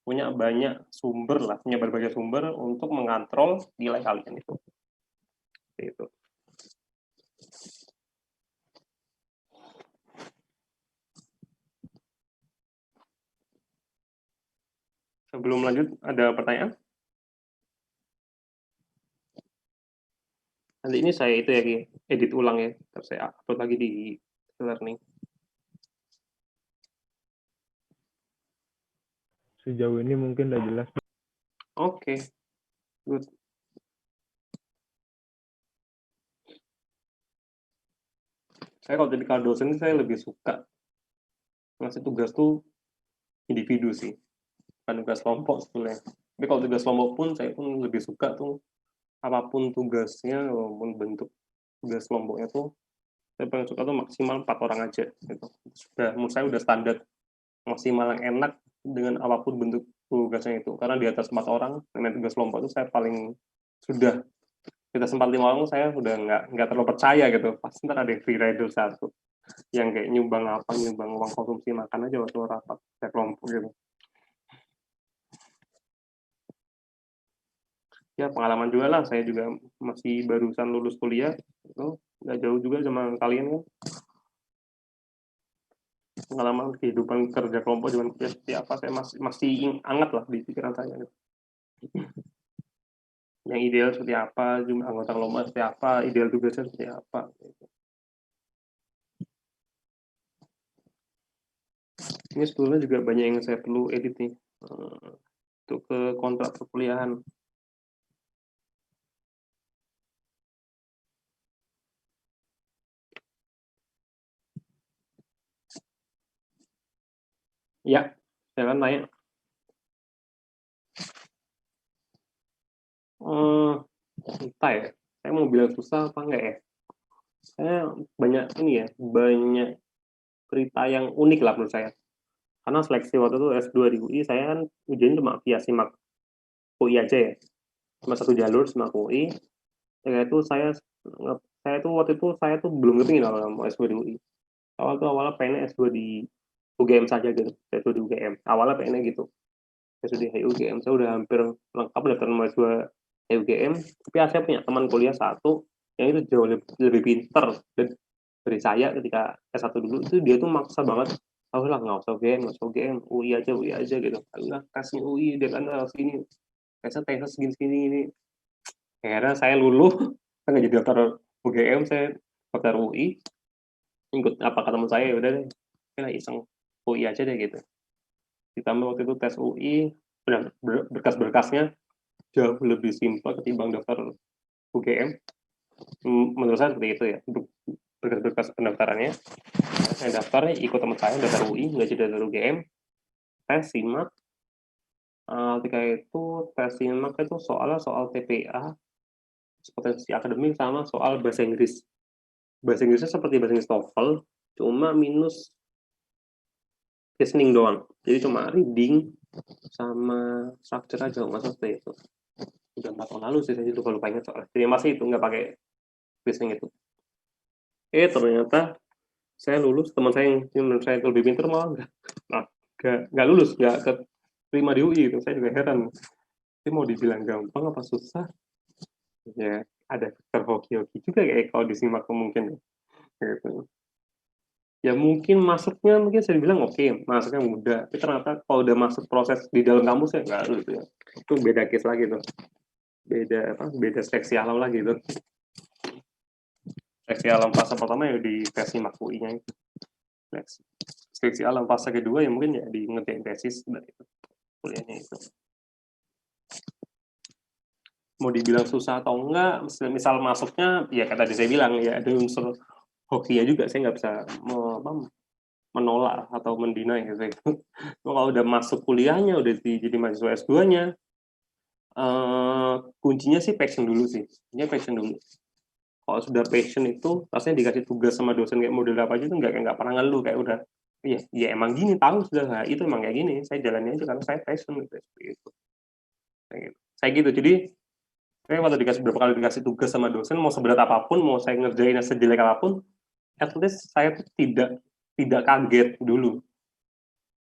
Speaker 1: Punya banyak sumber lah, punya berbagai sumber untuk mengontrol nilai kalian itu. Seperti itu. Sebelum lanjut, ada pertanyaan? Nanti ini saya itu ya, edit ulang ya, terus saya upload lagi di learning.
Speaker 2: Sejauh ini mungkin udah jelas.
Speaker 1: Oke, good. Saya kalau jadi dosen saya lebih suka ngasih tugas tuh individu sih, bukan tugas kelompok sebenarnya. Tapi kalau tugas kelompok pun saya pun lebih suka tuh apapun tugasnya, walaupun bentuk tugas kelompoknya tuh saya paling suka tuh maksimal 4 orang aja gitu. Menurut saya udah standar maksimal yang enak dengan apapun bentuk tugasnya itu, karena di atas 4 orang dengan tugas kelompok itu saya paling sudah kita sempat 5 orang saya udah nggak terlalu percaya gitu, pasti ntar ada free rider satu yang kayak nyumbang uang konsumsi makan aja waktu rapat saya kelompok gitu. Ya pengalaman juga lah, saya juga masih barusan lulus kuliah itu nggak jauh juga sama kalian kan. Pengalaman kehidupan kerja kelompok dengan kuliah seperti apa saya masih hangat lah di pikiran saya gitu. Yang ideal seperti apa, jumlah anggota kelompok seperti apa, ideal tugasnya seperti apa gitu. Ini sebetulnya juga banyak yang saya perlu edit nih untuk ke kontrak perkuliahan. Ya, silakan tanya. Entah ya, saya mau bilang susah apa enggak ya. Saya banyak banyak cerita yang unik lah menurut saya. Karena seleksi waktu itu S2 di UI, saya kan ujian cuma via SIMAK UI aja ya. Cuma satu jalur SIMAK UI. Ya itu saya tuh belum kepingin kalau mau S2 di UI. Awalnya pengen S2 di UGM saja gitu. S2 di UGM. Awalnya pengennya gitu. S2 di UGM. Saya udah hampir lengkap daftar mau S2 UGM. Tapi saya punya teman kuliah satu yang itu jauh lebih pinter dari saya ketika S1 dulu itu dia tuh maksa banget. Oh lah nggak usah UGM, UI aja gitu. Allah kasih UI dia kan sini. Tesnya segini ini. Akhirnya saya luluh, saya nggak jadi daftar UGM, saya daftar UI, ikut apa kata teman saya, udah deh, kita iseng UI aja deh gitu. Ditambah waktu itu tes UI, berkas-berkasnya jauh lebih simpel ketimbang daftar UGM. Menurut saya seperti itu ya, untuk berkas-berkas pendaftarannya. Saya daftar, ikut teman saya daftar UI, nggak jadi daftar UGM, tes SIMAK. Ketika itu tes SIMAK itu soal TPA, potensi akademik sama soal bahasa Inggris. Bahasa Inggrisnya seperti bahasa Inggris TOEFL, cuma minus listening doang. Jadi cuma reading sama structure aja, nggak seperti itu. Udah 4 tahun lalu sih, saya juga lupa ingat soalnya. Jadi masih itu nggak pakai listening itu. Ternyata saya lulus, teman saya yang menurut saya lebih pintar malah nggak lulus, nggak keterima di UI. Itu saya juga heran. Ini mau dibilang gampang apa susah? Ya ada terhoki-hoki juga kayak kalau disimak mungkin gitu. Ya mungkin masuknya saya bilang oke, masuknya mudah, tapi ternyata kalau udah masuk proses di dalam kampus ya enggak gitu ya. Itu beda case lagi tuh. Beda seleksi alam lagi tuh. Seleksi alam fase pertama ya di versi MAK-UI-nya itu. Seleksi alam fase kedua ya mungkin ya di ngerjain tesis dan itu kuliahnya itu. Mau dibilang susah atau enggak, misal masuknya ya kata tadi saya bilang ya ada unsur hoki ya juga, saya nggak bisa menolak atau mendinai gitu. Kalau udah masuk kuliahnya, udah jadi mahasiswa S2-nya, kuncinya sih passion dulu sih. Ini passion dulu. Kalau sudah passion itu, rasanya dikasih tugas sama dosen kayak model apa aja itu nggak pernah ngeluh, kayak udah, ya emang gini, tahu sudah, nah, itu emang kayak gini, saya jalannya aja karena saya passion gitu. Saya gitu, jadi saya waktu berapa kali dikasih tugas sama dosen, mau seberat apapun, mau saya ngerjainnya sejelek apapun, at least saya tuh tidak kaget dulu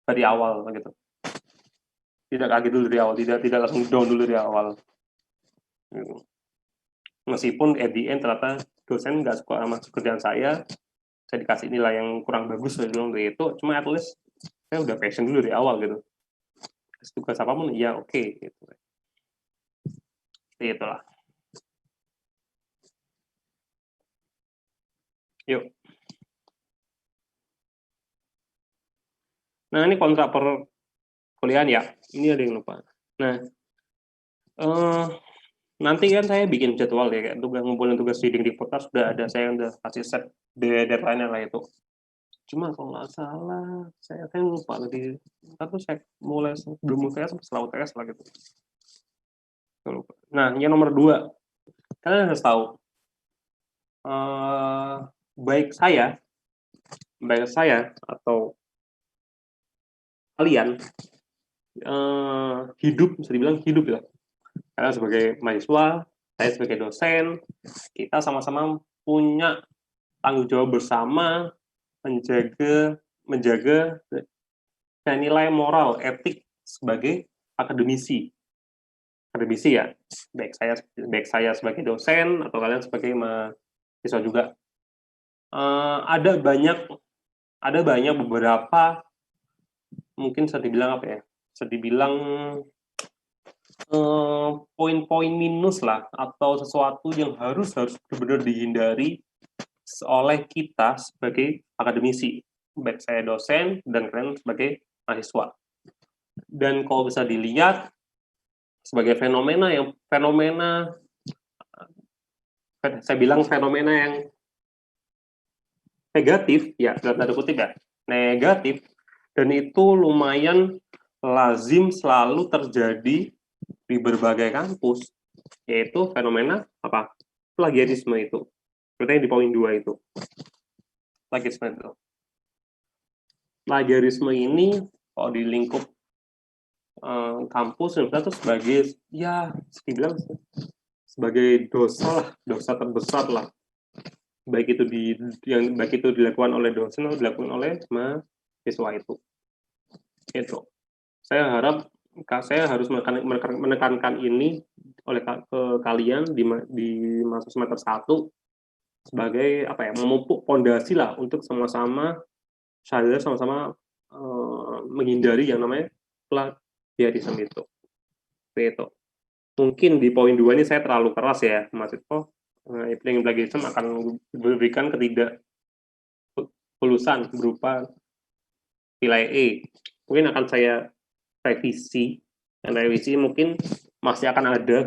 Speaker 1: dari awal gitu. Tidak kaget dulu dari awal, tidak langsung down dulu dari awal. Gitu. Meskipun at the end ternyata dosen nggak suka sama kerjaan saya dikasih nilai yang kurang bagus dari itu, cuma at least saya udah passion dulu dari awal gitu. Tugas apapun ya oke gitu. Itulah. Yuk. Nah ini kontrak per kuliahan ya. Ini ada yang lupa. Nah, nanti kan saya bikin jadwal ya, kayak ngumpulin tugas reading di podcast sudah ada, saya udah kasih set deadline lah itu. Cuma kalau nggak salah, saya kan lupa lagi. Tapi saya mulai belum UTS setelah UTS lah gitu. Nah, yang nomor 2, kalian harus tahu, baik saya atau kalian hidup, bisa dibilang hidup ya. Karena sebagai mahasiswa, saya sebagai dosen, kita sama-sama punya tanggung jawab bersama menjaga nilai moral, etik sebagai akademisi ya, baik saya sebagai dosen atau kalian sebagai mahasiswa juga. Ada banyak beberapa, mungkin bisa dibilang poin-poin minus lah, atau sesuatu yang harus benar-benar dihindari oleh kita sebagai akademisi, baik saya dosen dan kalian sebagai mahasiswa. Dan kalau bisa dilihat sebagai fenomena saya bilang fenomena yang negatif ya, dalam tanda kutip ya, negatif, Dan itu lumayan lazim selalu terjadi di berbagai kampus, yaitu fenomena apa? Plagiarisme itu. Berarti di poin 2 itu. Plagiarisme itu. Plagiarisme ini kalau di lingkup kampus itu sebagai ya dibilang sebagai dosa terbesar lah, baik itu dilakukan oleh dosen atau dilakukan oleh mahasiswa itu. Saya harus menekankan ini ke kalian di masa semester 1 sebagai apa ya, memupuk fondasi lah untuk sama-sama menghindari yang namanya plagiarisme itu. Mungkin di poin 2 ini saya terlalu keras ya, Mas Ito. Plagiarisme akan memberikan ketidaklulusan berupa nilai E. Mungkin akan saya revisi. Dan revisi mungkin masih akan ada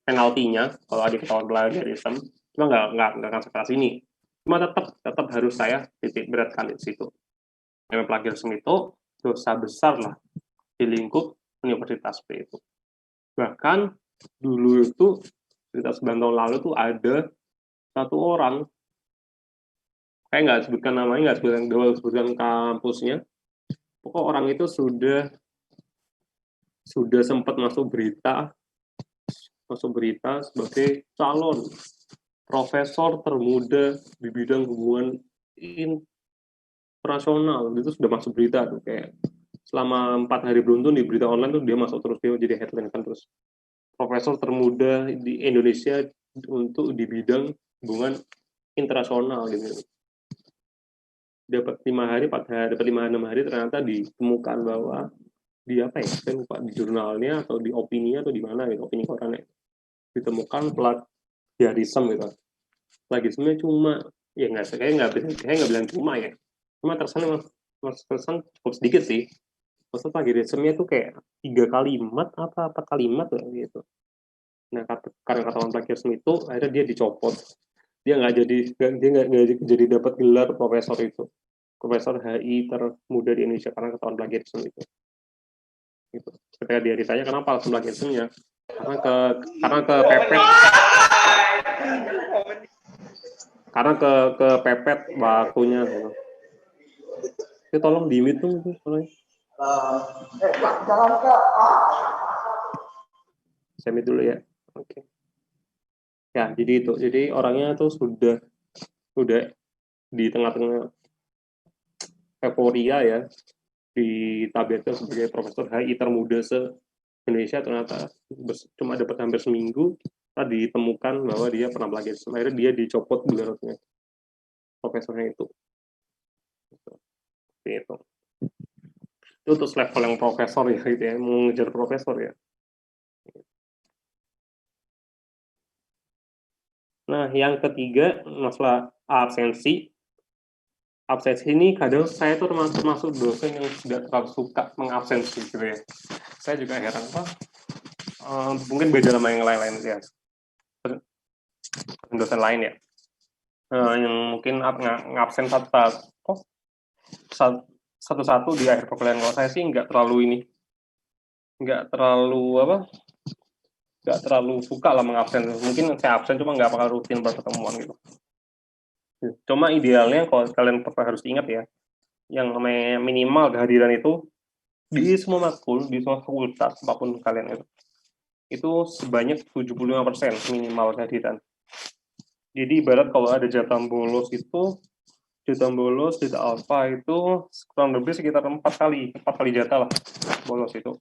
Speaker 1: penaltinya kalau ada ketahuan plagiarisme. Cuma nggak akan sekeras ini. Cuma tetap harus saya titik beratkan di situ. Yang plagiarisme itu dosa besar lah di lingkup universitas itu. Bahkan dulu itu sekitar 9 tahun lalu tuh ada satu orang, saya nggak sebutkan namanya, nggak sebutkan kampusnya. Pokok orang itu sudah sempat masuk berita sebagai calon profesor termuda di bidang hubungan internasional. Itu sudah masuk berita tuh, kayak selama 4 hari beruntun di berita online tuh dia masuk terus, dia jadi headline kan terus. Profesor termuda di Indonesia untuk di bidang hubungan internasional gitu. Dapat 5 hari, 4 hari, dapat 5-6 hari ternyata ditemukan bahwa di apa ya, saya lupa, di jurnalnya atau di opininya atau di mana gitu, opini korannya ditemukan plagiarisme gitu. Plagiarisme cuma ya nggak bilang cuma ya, cuma terkesan cukup sedikit sih. Maksud plagiarisme itu kayak 3 kalimat apa 4 kalimat lah gitu. Nah, karena ketahuan plagiarisme itu akhirnya dia dicopot. Dia nggak jadi dapat gelar profesor itu, profesor HI termuda di Indonesia karena ketahuan plagiarisme itu. Gitu. Ketika dia ditanya kenapa alasan plagiarismenya, karena kepepet waktunya. Gitu. Jadi tolong di-mute tuh soalnya. Saya mute dulu ya. Oke. Ya, jadi itu. Jadi orangnya tuh sudah di tengah-tengah euforia ya, ditabirkan sebagai profesor HI termuda se-Indonesia, ternyata cuma dapat hampir seminggu ditemukan bahwa dia pernah plagiarisme. Akhirnya dia dicopot gelarnya profesornya itu. Seperti itu. Itu untuk level yang profesor ya gitu ya, mengejar profesor ya. Nah, yang ketiga masalah absensi. Absensi ini kadang saya tuh termasuk dosen yang tidak terlalu suka mengabsensi gitu ya. Saya juga heran, mungkin beda sama yang lain-lain ya. Dosen lain ya. Yang mungkin ngabsen satu-satu di akhir perkuliahan. Kalau saya sih nggak terlalu suka lah mengabsen. Mungkin saya absen cuma nggak bakal rutin berketemuan gitu. Cuma idealnya kalau kalian harus ingat ya, yang namanya minimal kehadiran itu di semua matkul, di semua fakultas apapun kalian itu sebanyak 75% minimal kehadiran. Jadi ibarat kalau ada jatah bolos jatah alfa itu kurang lebih sekitar 4 kali jatah lah bolos itu.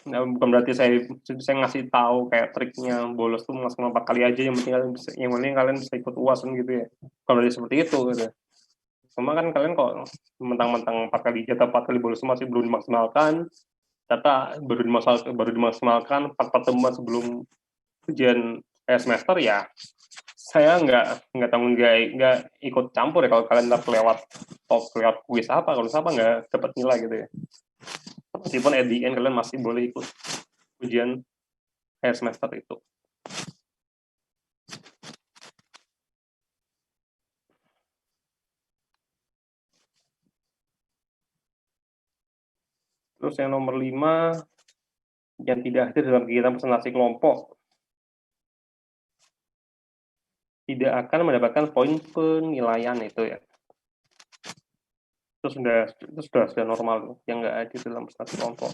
Speaker 1: Nah, bukan berarti saya ngasih tahu kayak triknya bolos tuh maksimal 4 kali aja, yang penting kalian bisa ikut UAS gitu ya. Kalau dari seperti itu gitu. Cuma kan kalian kok mentang-mentang 4 kali bolos masih belum dimaksimalkan, data baru dimaksimalkan 4 pertemuan sebelum ujian semester ya. Saya nggak ikut campur ya kalau kalian lewat kuis apa, kalau nggak dapat nilai gitu ya. Meskipun at the end kalian masih boleh ikut ujian semester itu. Terus yang nomor 5, yang tidak hadir dalam kegiatan presentasi kelompok tidak akan mendapatkan poin penilaian itu ya. Itu sudah normal yang nggak hadir dalam presentasi kelompok.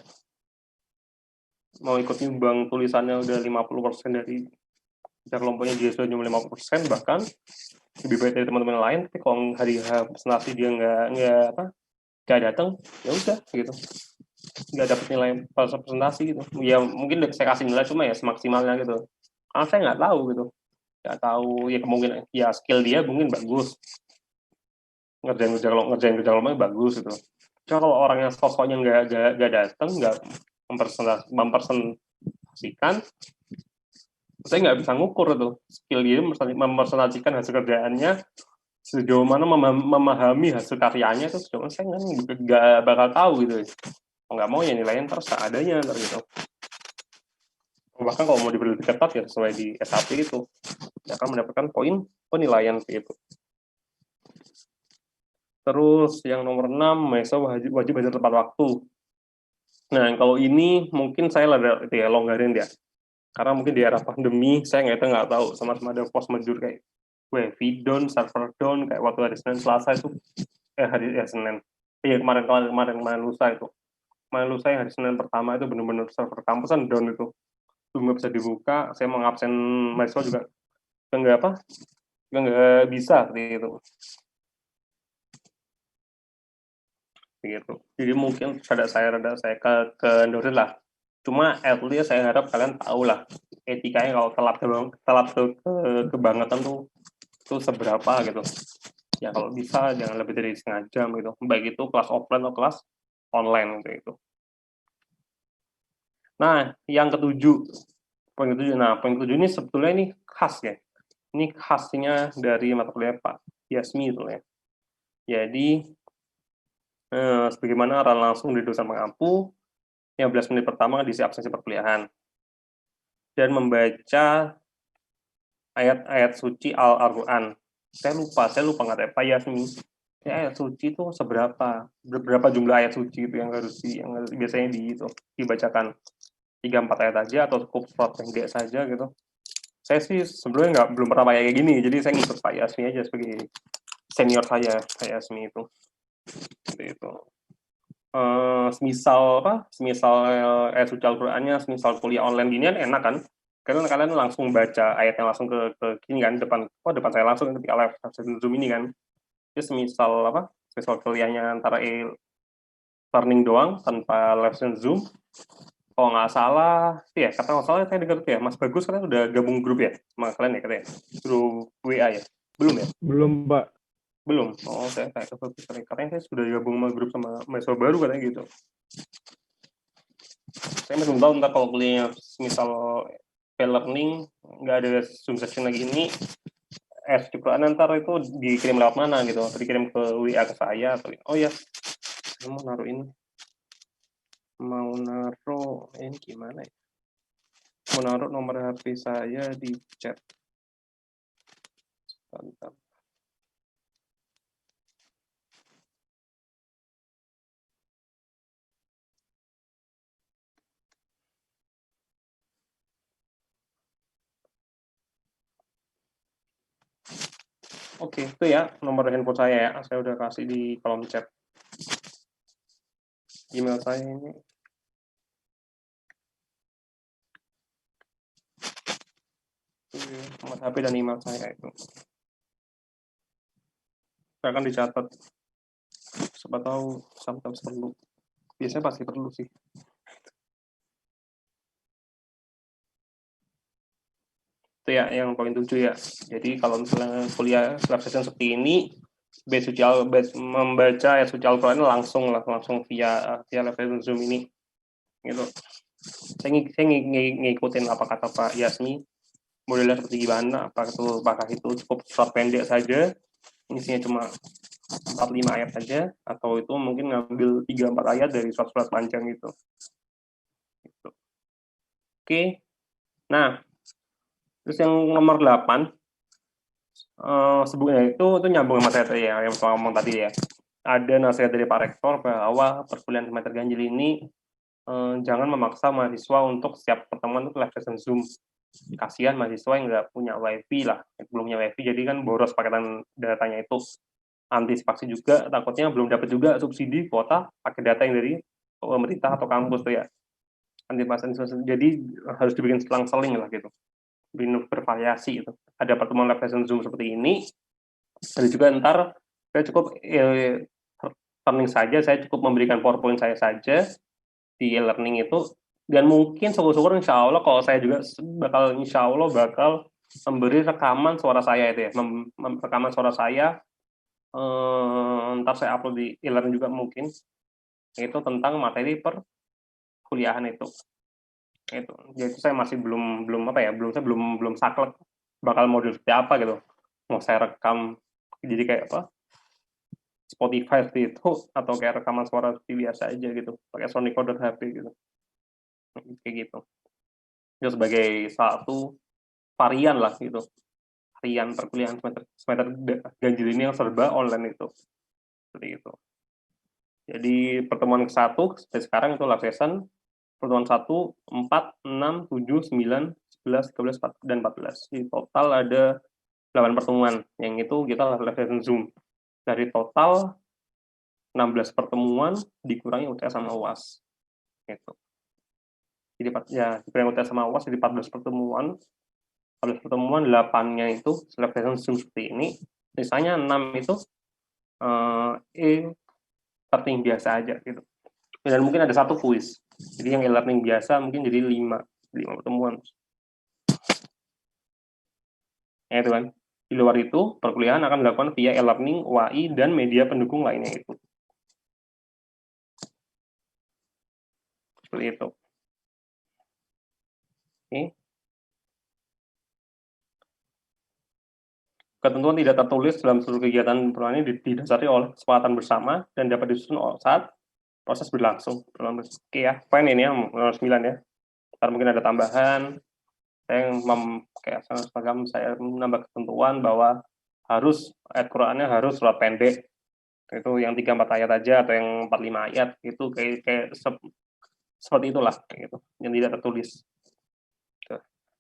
Speaker 1: Mau ikut nyumbang tulisannya udah 50% dari kerja kelompoknya, dia sudah nyumbang 50%, bahkan lebih baik dari teman-teman lain. Tapi kalau hari presentasi dia nggak datang, ya udah gitu, nggak dapat nilai pas presentasi gitu. Ya mungkin saya kasih nilai cuma ya semaksimalnya gitu, karena saya nggak tahu gitu, nggak tahu ya, kemungkinan ya skill dia mungkin bagus, ngerjain kerja kelompoknya bagus gitu. Cuma kalau orang yang sosoknya nggak datang, nggak mempresentasikan, saya nggak bisa ngukur itu skill dia mempresentasikan hasil kerjaannya sejauh mana, memahami hasil karyanya itu sejauh mana, saya nggak bakal tahu gitu. Nggak mau ya nilainya ntar seadanya ntar gitu. Bahkan kalau mau diberi lebih ketat ya sesuai di SAP itu, akan mendapatkan poin penilaian gitu. Terus yang nomor 6, mahasiswa wajib hadir tepat waktu. Nah, kalau ini mungkin saya longgarin ya. Karena mungkin di era pandemi, saya nggak tahu, sama-sama ada force majeure kayak WiFi down, server down, kayak waktu hari Senin Selasa itu, Senin. Iya, kemarin lusa itu. Kemarin lusa yang hari Senin pertama itu benar-benar server kampusan down itu. Nggak bisa dibuka, saya mau ngabsen mahasiswa juga nggak bisa seperti itu. Gitu. Jadi mungkin saya ke endorse lah. Cuma at least saya harap kalian tahu lah etikanya kalau telat kebangetan tuh seberapa gitu. Ya kalau bisa jangan lebih dari setengah jam gitu. Baik itu kelas offline atau kelas online gitu. Nah, yang poin ketujuh ini sebetulnya ini khas ya. Ini khasnya dari mata kuliah Pak Yasmi itu ya. Jadi sebagaimana arahan langsung dari dosen pengampu, 15 menit pertama diisi absensi perkuliahan dan membaca ayat-ayat suci Al-Quran. Saya lupa nggak Pak Yasmi. Ayat suci itu berapa jumlah ayat suci itu yang harus biasanya dibacakan 3-4 ayat aja atau cukup surat pendek saja gitu. Saya sih sebelumnya belum pernah kayak gini, jadi saya ngikut Pak Yasmi aja sebagai senior saya, Pak Yasmi itu. Seperti itu. Semisal ayat suci Al-Qur'annya, semisal kuliah online ginian enak kan? Karena kalian langsung baca ayatnya langsung ke gini kan, depan saya langsung ketika live Zoom ini kan. Jadi semisal kuliahnya antara learning doang tanpa live Zoom. Kalau nggak salah, ya kata nggak salah saya dengar tuh ya, Mas Bagus kalian udah gabung grup ya sama kalian ya katanya, grup WA ya? Belum ya?
Speaker 2: Belum, Pak.
Speaker 1: Belum. Oh, saya ke Bagus katanya saya sudah gabung sama grup sama mahasiswa baru katanya gitu. Saya belum tahu ntar kalau kuliahnya misal learning nggak ada Zoom session lagi ini, Quran ntar itu dikirim lewat mana gitu, atau dikirim ke WA ke saya atau oh ya, saya mau naruh ini. Ini gimana ya? Mau naruh nomor HP saya di chat. Bentar. Oke, itu ya nomor handphone saya ya. Saya udah kasih di kolom chat. Email saya ini. Nomor HP dan email saya itu. Saya akan dicatat. Siapa tahu sometimes perlu. Biasanya pasti perlu sih. Itu ya yang poin 7 ya. Jadi kalau misalnya kuliah live session seperti ini, membaca ayat suci Al-Quran langsung via live session Zoom ini. Gitu. Saya ngikutin apa kata Pak Yasmi, modelnya seperti gimana, apakah itu cukup surat pendek saja, isinya cuma 4-5 ayat saja, atau itu mungkin ngambil 3-4 ayat dari surat-surat panjang gitu. Oke. Nah, terus yang nomor 8, sebutnya itu nyambung sama saya tadi ya, yang saya ngomong tadi ya. ada nasihat dari Pak Rektor bahwa perkuliahan semester ganjil ini jangan memaksa mahasiswa untuk setiap pertemuan itu live session Zoom. Kasihan mahasiswa yang nggak punya wifi lah, belum punya wifi, jadi kan boros paketan datanya itu. Antisipasi juga, takutnya belum dapat juga subsidi kuota pakai data yang dari pemerintah atau kampus tuh ya. Antisipasi, jadi harus dibikin selang-seling lah gitu. Bervariasi itu. Ada pertemuan live session Zoom seperti ini, dan juga ntar saya cukup learning saja, saya cukup memberikan PowerPoint saya saja di e-learning itu, dan mungkin syukur-syukur insya Allah kalau saya juga bakal memberi rekaman suara saya itu ya, rekaman suara saya, ntar saya upload di e-learning juga mungkin, itu tentang materi perkuliahan itu. Jadi saya masih belum saklek bakal model seperti apa gitu, mau saya rekam jadi kayak apa Spotify seperti itu atau kayak rekaman suara seperti biasa aja gitu pakai Sony Recorder HP gitu, kayak gitu. Itu sebagai satu varian lah gitu, varian perkuliahan semester ganjil ini yang serba online itu, seperti itu. Jadi pertemuan ke-1 sampai sekarang itu live session, pertemuan 1, 4, 6, 7, 9, 11, 13, dan 14. Di total ada 8 pertemuan, yang itu kita live session Zoom. Dari total 16 pertemuan dikurangi UTS sama UAS. Gitu. Jadi ya dikurangi UTS sama UAS jadi 14 pertemuan. 14 pertemuan 8-nya itu live session Zoom seperti ini. Misalnya 6 itu e-learning biasa aja gitu. Dan mungkin ada 1 kuis. Jadi yang e-learning biasa mungkin jadi 5 pertemuan. Ya itu kan. Di luar itu, perkuliahan akan dilakukan via e-learning, UAI, dan media pendukung lainnya itu. Seperti itu. Oke. Ketentuan tidak tertulis dalam seluruh kegiatan perkuliahan ini didasari oleh kesepakatan bersama dan dapat disusun saat proses berlangsung. Oke ya, fine ini ya, nomor 9 ya. Ntar mungkin ada tambahan. Saya saya menambah ketentuan bahwa harus ayat Qur'annya harus surat pendek. Itu yang 3-4 ayat aja atau yang 4-5 ayat itu kayak seperti itulah gitu, yang tidak tertulis.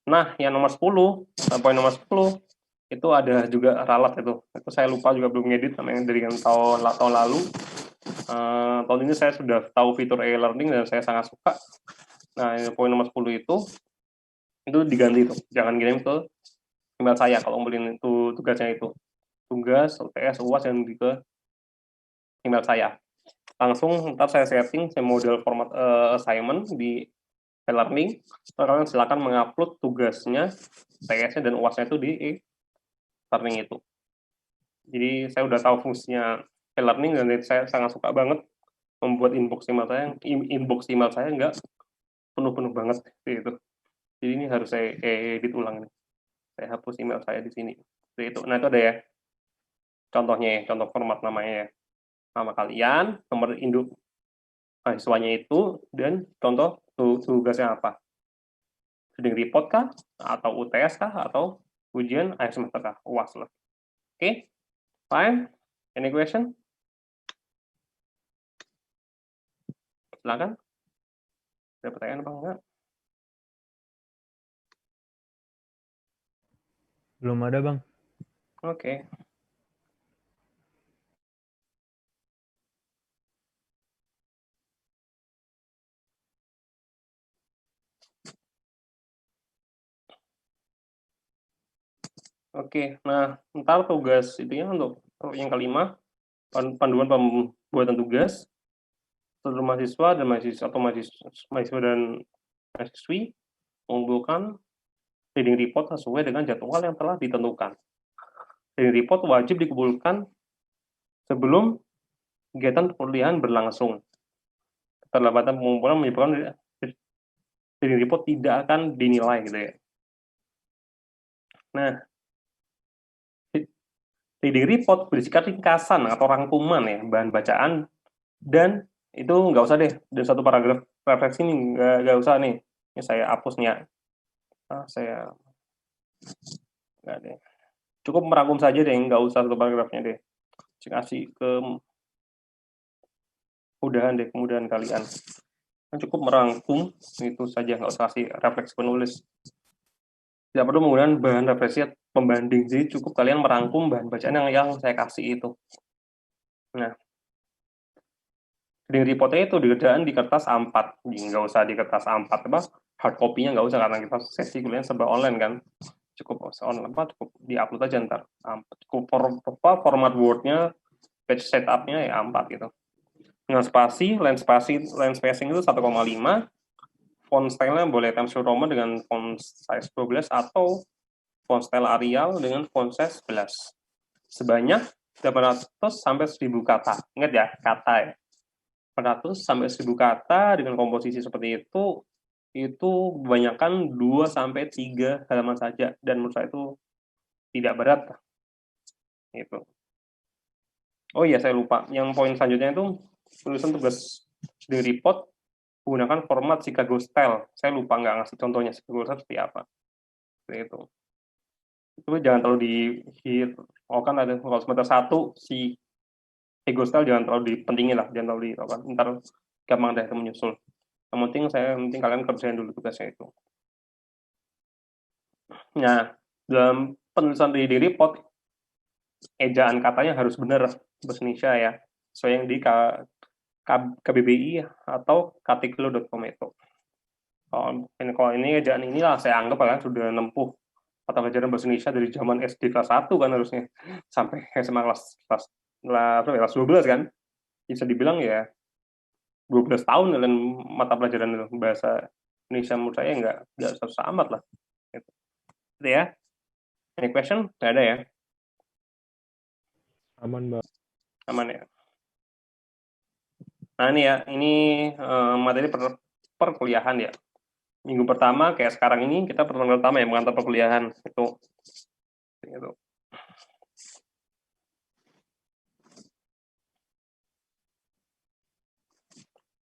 Speaker 1: Nah, yang nomor 10, poin nomor 10 itu ada juga ralat itu saya lupa juga belum ngedit namanya dari yang tahun lalu. Tahun ini saya sudah tahu fitur e-learning dan saya sangat suka. Nah, poin nomor 10 itu diganti itu, jangan kirim ke email saya kalau beliin itu tugasnya itu. Tugas, UTS, UAS yang ke email saya. Langsung ntar saya setting, saya model format assignment di e-learning. Kalian silakan mengupload tugasnya, TS-nya dan UAS-nya itu di e-learning itu. Jadi saya udah tahu fungsinya e-learning dan saya sangat suka banget membuat inbox email saya nggak penuh-penuh banget gitu. Jadi ini harus saya edit ulang nih. Saya hapus email saya di sini. Seperti itu. Nah, itu ada ya. Contohnya ya, contoh format namanya ya. Nama kalian, nomor induk mahasiswanya itu, dan contoh tugasnya apa. Reading report kah? Atau UTS kah? Atau ujian akhir semester kah? UAS lah. Oke? Fine? Any question? Silakan. Ada pertanyaan apa enggak?
Speaker 6: Belum ada, Bang.
Speaker 1: Oke. Oke, nah ntar tugas itu ya untuk yang kelima, panduan pembuatan tugas seluruh mahasiswa dan mahasiswa dan mahasiswi mengumpulkan reading report sesuai dengan jadwal yang telah ditentukan. Reading report wajib dikumpulkan sebelum kegiatan perkuliahan berlangsung. Keterlambatan pengumpulan menyebabkan reading report tidak akan dinilai gitu ya. Nah, reading report berisikan ringkasan atau rangkuman ya, bahan bacaan, dan itu nggak usah deh, dari satu paragraf refleksi ini nggak usah nih. Ini saya hapusnya. Saya nggak deh. Cukup merangkum saja deh, nggak usah satu paragrafnya deh. Saya kasih ke mudahan deh, kemudahan kalian. Cukup merangkum itu saja, nggak usah kasih refleksi penulis. Tidak perlu menggunakan bahan referensi pembanding, jadi cukup kalian merangkum bahan bacaan yang saya kasih itu. Nah, reading reportnya itu dikerjakan di kertas A4, nggak usah di kertas A4 hard copy-nya nggak usah karena kita sesi kuliah serba online kan, cukup online cukup di-upload aja ntar. Cukup format Word-nya, page setup-nya ya A4 gitu. Dengan spasi, line spacing itu 1,5, font style-nya boleh Times New Roman dengan font size 12 atau font style Arial dengan font size 11. Sebanyak 800 sampai 1000 kata. Ingat ya, kata ya. 800 sampai 1000 kata dengan komposisi seperti itu kebanyakan 2 sampai 3 halaman saja, dan menurut saya itu tidak berat. Gitu. Oh iya, saya lupa. Yang poin selanjutnya itu tulisan tugas di report menggunakan format Chicago Style. Saya lupa nggak ngasih contohnya Chicago Style seperti apa. Seperti itu. Itu jangan terlalu di kan ada kalau semester 1 si Chicago Style jangan terlalu dipentingin lah, jangan terlalu ntar gampang deh menyusul. Yang penting kalian kerjain dulu tugasnya itu. Nah, dalam penulisan reading report ejaan katanya harus benar bahasa Indonesia ya, sesuai yang di KBBI atau katiklo.com itu. Kalau ini ejaan inilah saya anggap kalian sudah nempuh atau pelajaran bahasa Indonesia dari zaman SD kelas 1 kan harusnya sampai SMA kelas 12 kan. Bisa dibilang ya 12 tahun dan mata pelajaran bahasa Indonesia menurut saya nggak susah amat lah. Gitu ya. Any question? Nggak ada ya?
Speaker 2: Aman, Mbak.
Speaker 1: Aman ya. Nah ini materi perkuliahan ya. Minggu pertama kayak sekarang ini kita pertemuan pertama ya mengantar perkuliahan itu.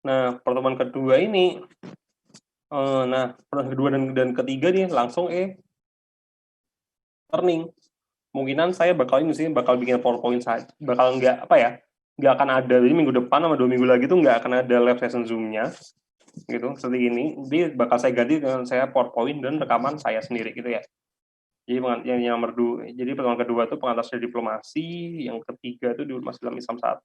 Speaker 1: Nah pertemuan kedua ini, pertemuan kedua dan ketiga nih langsung learning. Mungkinan saya bakal bikin PowerPoint saja, bakal nggak akan ada. Jadi minggu depan sama 2 minggu lagi tuh nggak akan ada live session Zoom-nya gitu seperti ini. Jadi bakal saya ganti dengan saya PowerPoint dan rekaman saya sendiri gitu ya. Jadi yang nomor 2, jadi pertemuan kedua itu pengantar studi diplomasi, yang ketiga itu diplomasi dalam Islam 1,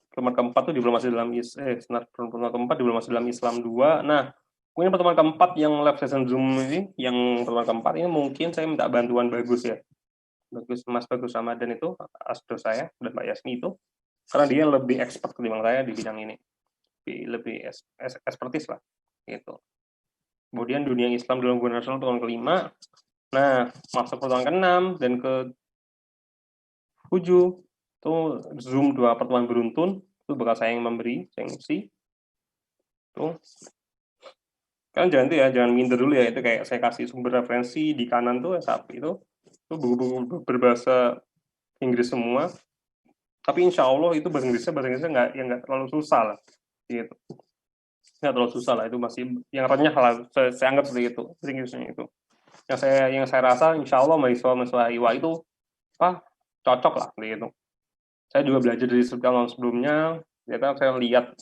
Speaker 1: pertemuan keempat itu diplomasi dalam pertemuan keempat diplomasi dalam Islam 2. Nah, mungkin pertemuan keempat yang live session Zoom ini, yang pertemuan keempat ini mungkin saya minta bantuan Bagus ya. Mas Bagus Ramadan itu asdo saya dan Mbak Yasmi itu, karena dia lebih expert ketimbang saya di bidang ini, lebih expertise lah gitu. Kemudian dunia Islam dalam hubungan nasional pertemuan kelima. Nah, masuk pertemuan ke-6 dan ke-7 itu Zoom 2 pertemuan beruntun, itu bakal saya yang memberi, saya ngisi. Tuh. Kan jangan minder dulu ya, itu kayak saya kasih sumber referensi di kanan tuh itu buku-buku berbahasa Inggris semua. Tapi insya Allah itu bahasa Inggrisnya nggak terlalu susah lah, gitu. Nggak terlalu susah lah, itu masih yang renyah lah, saya anggap seperti itu, bahasa Inggrisnya itu. Yang saya rasa insya Allah mahasiswa IWA itu cocok lah, gitu. Saya juga belajar dari tahun sebelumnya, ternyata saya lihat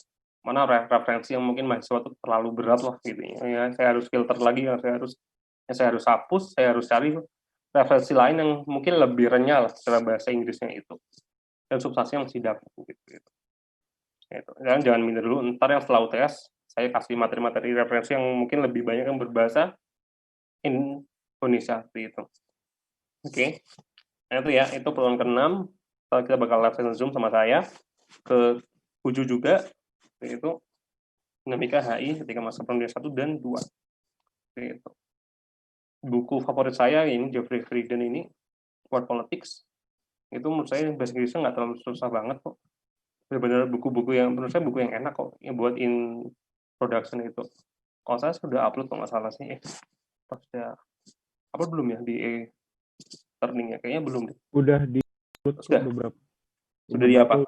Speaker 1: mana referensi yang mungkin mahasiswa itu terlalu berat lah, gitu ya. Saya harus filter lagi, saya harus hapus, saya harus cari referensi lain yang mungkin lebih renyah lah secara bahasa Inggrisnya itu, dan substansinya masih dapat gitu. Jangan minder dulu, ntar yang setelah UTS saya kasih materi-materi referensi yang mungkin lebih banyak yang berbahasa Indonesia seperti itu. Oke. Nah itu ya, itu pertemuan ke-6. Kita bakal live session Zoom sama saya. Ke-7 juga, itu dinamika HI ketika masa pendidikan 1 dan 2. Itu. Buku favorit saya ini Geoffrey Friedan ini, World Politics. Itu menurut saya bahasa Inggrisnya nggak terlalu susah banget kok. Benar-benar buku-buku yang menurut saya buku yang enak kok, yang buat in production itu. Kalau saya sudah upload kok nggak salah sih. Sudah upload belum ya di learning ya? Kayaknya belum deh.
Speaker 2: Udah di
Speaker 1: sudah
Speaker 2: beberapa.
Speaker 1: Sudah di apa?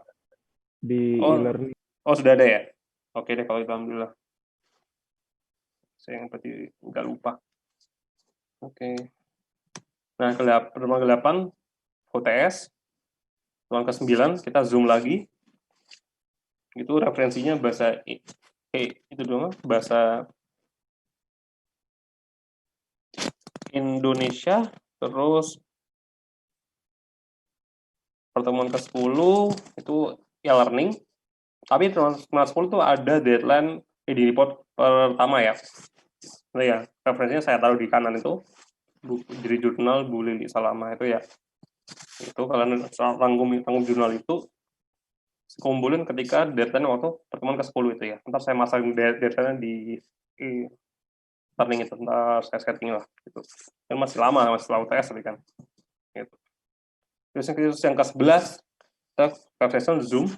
Speaker 2: Di e-learning.
Speaker 1: Oh sudah ada ya? Oke deh kalau itu alhamdulillah. Saya yang berarti nggak lupa. Oke. Nah, pertemuan ke-8 UTS. pertemuan ke-9 kita zoom lagi. Itu referensinya bahasa itu doang, bahasa Indonesia, terus pertemuan ke-10 itu e-learning. Tapi pertemuan ke-10 itu ada deadline di report pertama ya. Nah ya, referensinya saya taruh di kanan itu. Dari jurnal Bu Lili Salama itu ya. Itu kalian rangkum jurnal itu kumpulin ketika deadline waktu pertemuan ke-10 itu ya. Ntar saya masang deadline di learning itu, ntar saya setting lah gitu. Kan masih lama, masih setelah UTS tadi kan. Gitu. Terus yang ke-11 kita live session Zoom.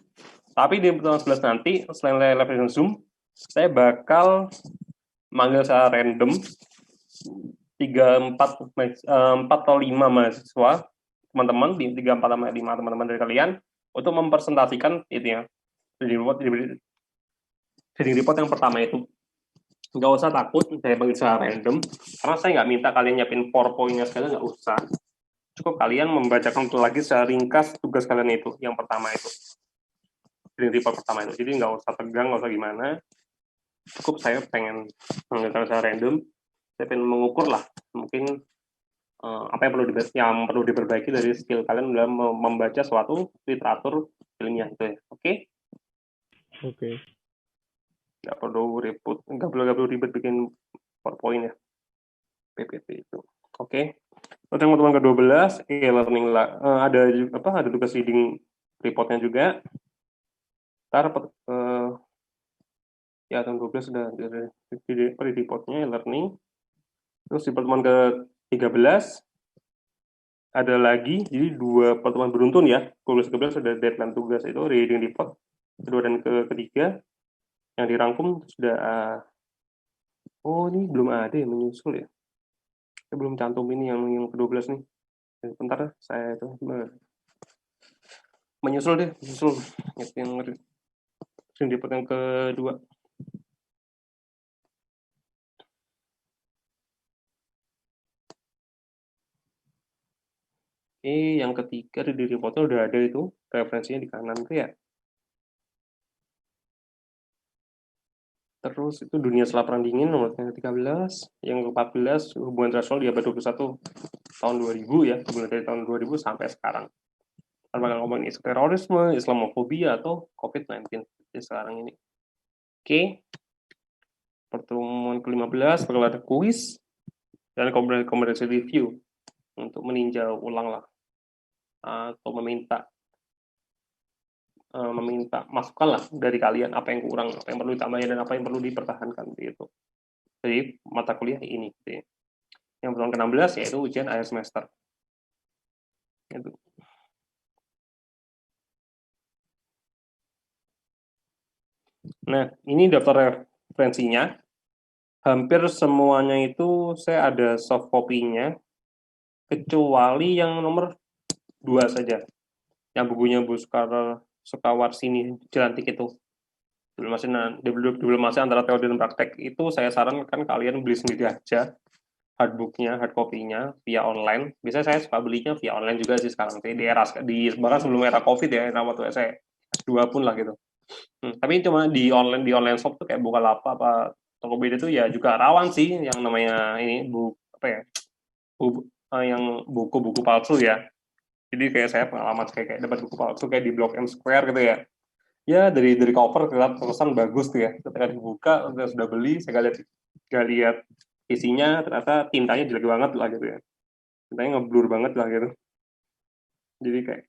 Speaker 1: Tapi di pertemuan 11 nanti selain live session Zoom, saya bakal manggil secara random 4 atau 5 mahasiswa, teman-teman, 3, 4, 5 teman-teman dari kalian untuk mempresentasikan itu ya, reading report yang pertama itu. Nggak usah takut, saya panggil secara random, karena saya nggak minta kalian nyiapin PowerPoint-nya sekali, nggak usah. Cukup kalian membacakan lagi secara ringkas tugas kalian itu, yang pertama itu. Reading report pertama itu. Jadi nggak usah tegang, nggak usah gimana. Cukup saya pengen mengambil secara random, saya pengen mengukur lah, mungkin apa yang perlu diperbaiki dari skill kalian dalam membaca suatu literatur ilmiah itu ya. Oke?
Speaker 2: Oke.
Speaker 1: Nggak perlu ribet bikin PowerPoint ya. PPT itu. Oke. Untuk yang pertemuan ke-12 e-learning ada tugas reading reportnya juga. Ntar ya tahun 12 sudah ada reportnya e-learning. Terus di pertemuan ke-13 ada lagi, jadi 2 pertemuan beruntun ya. 12-13 sudah deadline tugas itu reading report kedua dan ketiga yang dirangkum sudah. Ini belum ada yang menyusul ya. Saya belum cantum ini yang ke-12 nih. Bentar saya itu menyusul yang reading report yang kedua. Yang ketiga di reportnya udah ada itu, referensinya di kanan tuh ya. Terus itu dunia setelah perang dingin nomor yang ke-13, yang ke-14 hubungan internasional di abad 21 tahun 2000 ya, mulai dari tahun 2000 sampai sekarang. Bakal ngomongin isu terorisme, Islamofobia atau COVID-19 sekarang ini. Oke. Pertemuan ke-15 bakal ada kuis dan comprehensive review untuk meninjau ulang lah atau meminta masukan lah dari kalian apa yang kurang, apa yang perlu ditambahin dan apa yang perlu dipertahankan gitu. Jadi mata kuliah ini. Gitu. Yang pertemuan ke-16 yaitu ujian akhir semester. Gitu. Nah, ini daftar referensinya. Hampir semuanya itu saya ada soft copy-nya, kecuali yang nomor 2 saja. Yang bukunya Bu Sukawarsini Jelantik itu. Diplomasi antara teori dan praktek itu saya sarankan kalian beli sendiri aja. Hard copy-nya via online. Biasanya saya suka belinya via online juga sih sekarang. Bahkan sebelum era COVID ya, waktu saya S2 pun lah gitu. Tapi cuma di online shop tuh kayak Bukalapak apa Tokopedia itu ya juga rawan sih yang namanya ini yang buku-buku palsu ya. Jadi kayak saya pengalaman kayak dapat buku palsu kayak di Blok M Square gitu ya. Ya dari cover terkesan bagus tuh ya. Ketika dibuka sudah beli, saya nggak lihat isinya, ternyata tintanya jelek banget lah gitu ya. Tintanya ngeblur banget lah gitu. Jadi kayak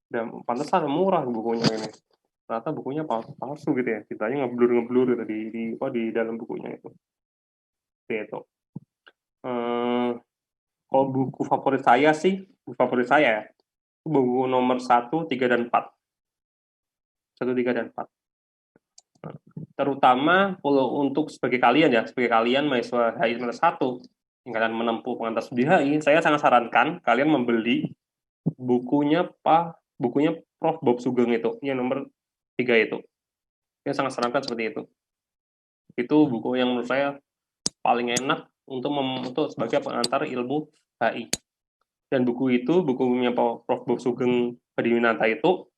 Speaker 1: dan pantesan murah bukunya ini. Ternyata bukunya palsu gitu ya, tintanya ngeblur gitu di dalam bukunya itu. Gitu. Kalau buku favorit saya buku nomor 1, 3, dan 4. 1, 3, dan 4. Terutama kalau untuk sebagai kalian mahasiswa HI semester 1 yang kalian menempuh pengantar studi HI, saya sangat sarankan kalian membeli bukunya Prof. Bob Sugeng itu, yang nomor 3 itu. Saya sangat sarankan seperti itu. Itu buku yang menurut saya paling enak untuk sebagai pengantar ilmu HI. Dan bukunya Prof. Bob Sugeng Adiwinata itu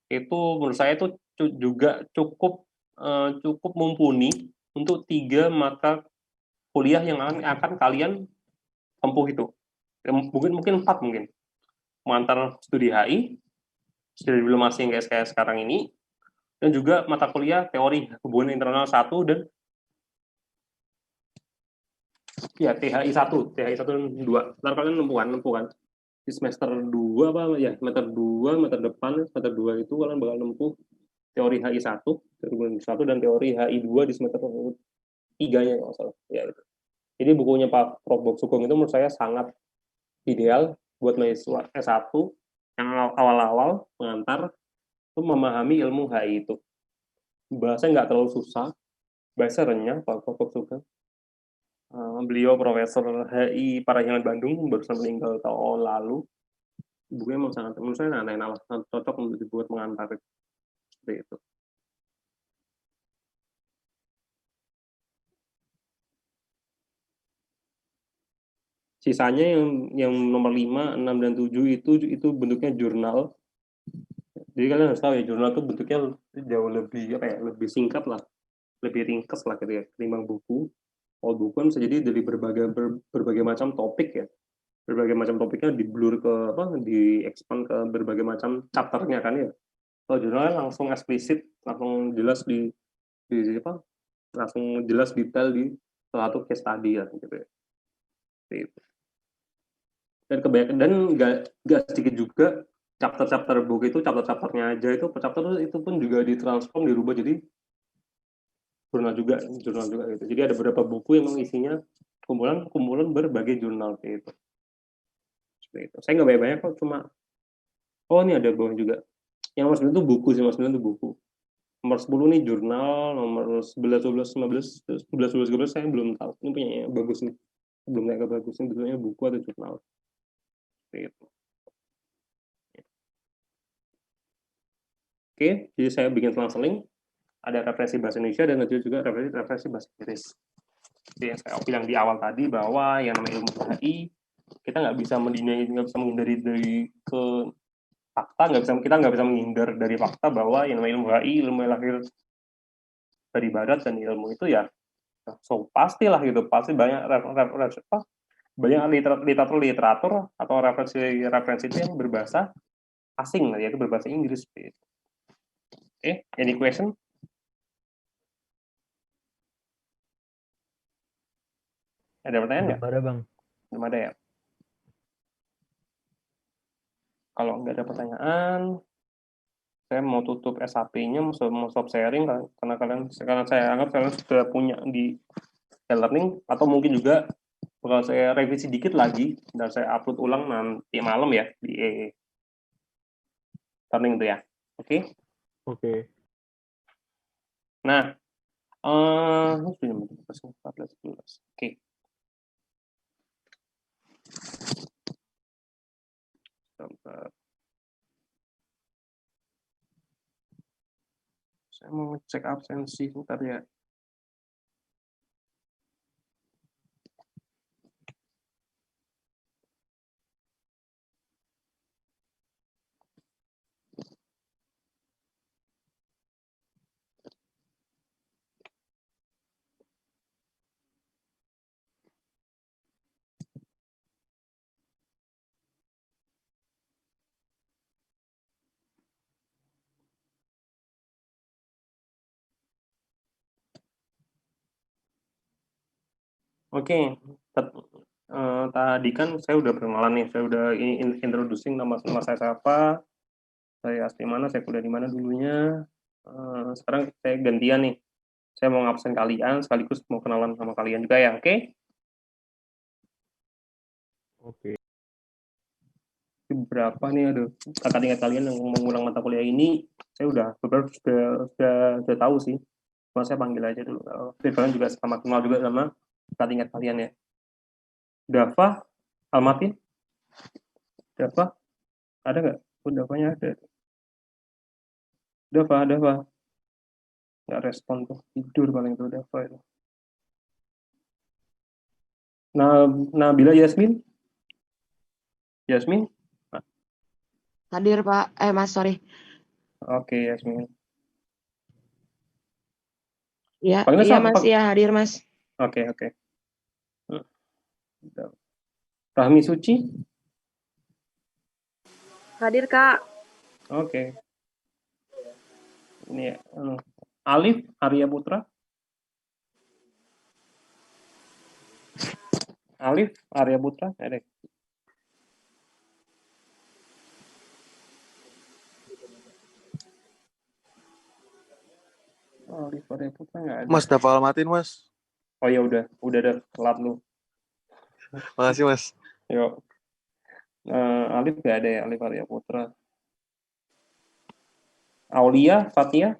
Speaker 1: menurut saya itu juga cukup mumpuni untuk 3 mata kuliah yang akan kalian tempuh itu. Mungkin 4 mungkin. Mengantar studi HI, studi diplomasi yang kayak sekarang ini, dan juga mata kuliah teori hubungan internasional 1 dan ya THI 1 dan 2. Ntar kalian nempuh kan. Di semester 2 semester 2, semester depan, semester 2 itu kalian bakal nempuh teori HI 1, dan teori HI 2 di semester 3-nya kalau salah. Ya, itu. Jadi bukunya Pak Prof. Bob Sugeng itu menurut saya sangat ideal buat mahasiswa S1 yang awal-awal mengantar itu memahami ilmu HI itu. Bahasanya nggak terlalu susah, bahasa renyah Pak Prof. Bob Sugeng. Beliau Profesor HI Parahyangan Bandung, barusan meninggal tahun lalu. Bukunya memang sangat, menurut saya sangat cocok untuk dibuat mengantar seperti itu. Sisanya yang nomor 5, 6, dan 7 itu bentuknya jurnal. Jadi kalian harus tahu ya, jurnal itu bentuknya jauh lebih lebih singkat lah, lebih ringkas lah gitu ya, ketimbang buku. Kalau buku kan bisa jadi dari berbagai macam topik ya. Berbagai macam topiknya di-blur di expand ke berbagai macam chapternya kan ya. Kalau jurnal langsung eksplisit, langsung jelas langsung jelas detail di salah satu case study ya gitu ya. Gitu. Dan kebanyakan, dan nggak sedikit juga chapter buku itu, chapternya aja itu chapter itu pun juga ditransform, dirubah jadi jurnal juga gitu. Jadi ada beberapa buku yang memang isinya kumpulan berbagai jurnal gitu. Seperti itu. Saya nggak banyak kok, cuma ini ada bawah juga. Yang nomor 9 itu buku sih, nomor 9 itu buku. Nomor 10 nih jurnal, nomor 11, 12, 15, 11, 12, 13 saya belum tahu. Ini punya yang bagus nih. Belum naik ke bagus, ini bentuknya buku atau jurnal. Gitu. Oke, jadi saya bikin selang-seling. Ada referensi bahasa Indonesia dan juga referensi bahasa Inggris. Jadi yang saya bilang di awal tadi bahwa yang namanya ilmu HI kita nggak bisa menghindari dari ke fakta, kita nggak bisa menghindar dari fakta bahwa yang namanya ilmu HI, ilmu yang lahir dari barat, dan ilmu itu ya pastilah gitu, pasti banyak banyak literatur atau referensi itu yang berbahasa asing, yaitu berbahasa Inggris. Oke, any question? Ada pertanyaan nggak?
Speaker 6: Belum ada, Bang.
Speaker 1: Belum ada ya? Kalau nggak ada pertanyaan, saya mau tutup SAP-nya, mau stop sharing karena saya anggap kalian sudah punya di e-learning, atau mungkin juga bakal saya revisi dikit lagi dan saya upload ulang nanti malam ya di e-learning itu ya. Oke?
Speaker 2: Oke.
Speaker 1: Nah, 14, 12. Oke. Saya mau cek absensi bentar ya. Oke, tadi kan saya udah perkenalan nih, saya udah introducing nama saya siapa, saya asli mana, saya kuliah di mana dulunya. Sekarang saya gantian nih, saya mau ngabsen kalian sekaligus mau kenalan sama kalian juga ya, oke?
Speaker 2: Oke.
Speaker 1: Berapa nih, aduh, kakak tingkat kalian yang mengulang mata kuliah ini, saya udah sudah tahu sih, cuma saya panggil aja dulu. Kalian juga sama kenal juga sama kakak tingkat kalian ya. Dava, Almatin, Dava, ada nggak? Oh, Davanya ada. Dava, nggak respon tuh, tidur paling tuh Dava itu. Nabila Yasmin,
Speaker 8: Hadir Pak. Mas, sorry.
Speaker 1: Oke, Yasmin.
Speaker 8: Ya,
Speaker 1: Panggilnya
Speaker 8: iya
Speaker 1: siapa?
Speaker 8: Mas, iya hadir Mas.
Speaker 1: Oke. Rahmi Suci.
Speaker 3: Hadir Kak.
Speaker 1: Oke. Ini ya. Alif Arya Putra. Alif Arya Putra. Ada. Alif Arya Putra nggak ada.
Speaker 4: Mas, dapat almatin, Mas.
Speaker 1: Oh ya udah ada telat lu.
Speaker 4: Makasih, Mas.
Speaker 1: Yuk. Alif nggak ada ya, Alif Arya Putra. Aulia Fatia.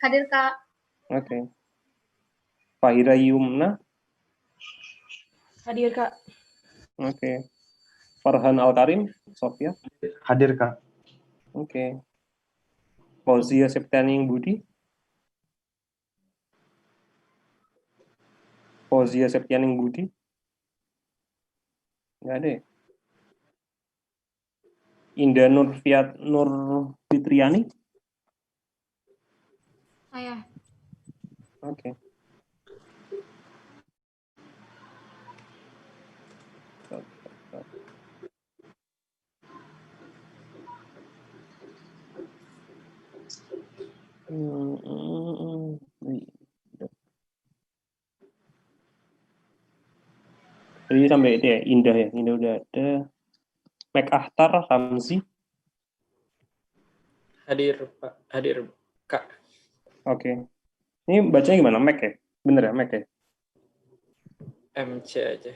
Speaker 3: Hadir Kak.
Speaker 1: Oke. Fahira Yumna.
Speaker 3: Hadir Kak.
Speaker 1: Oke. Farhan Al-Karim, Sofia.
Speaker 7: Hadir, Kak.
Speaker 1: Oke. Fauzia Septianing Budi. Fauzia Septianing Budi. Nggak ada ya? Indah Nur Fitriani.
Speaker 3: Saya.
Speaker 1: Oke. Jadi sampai itu ya, Indah ya. Indah udah ada. Mek Ahtar Ramzi.
Speaker 9: Hadir Pak, hadir Kak.
Speaker 1: Oke. Ini bacanya gimana? Mek ya? Bener ya, Mek ya?
Speaker 9: MC aja.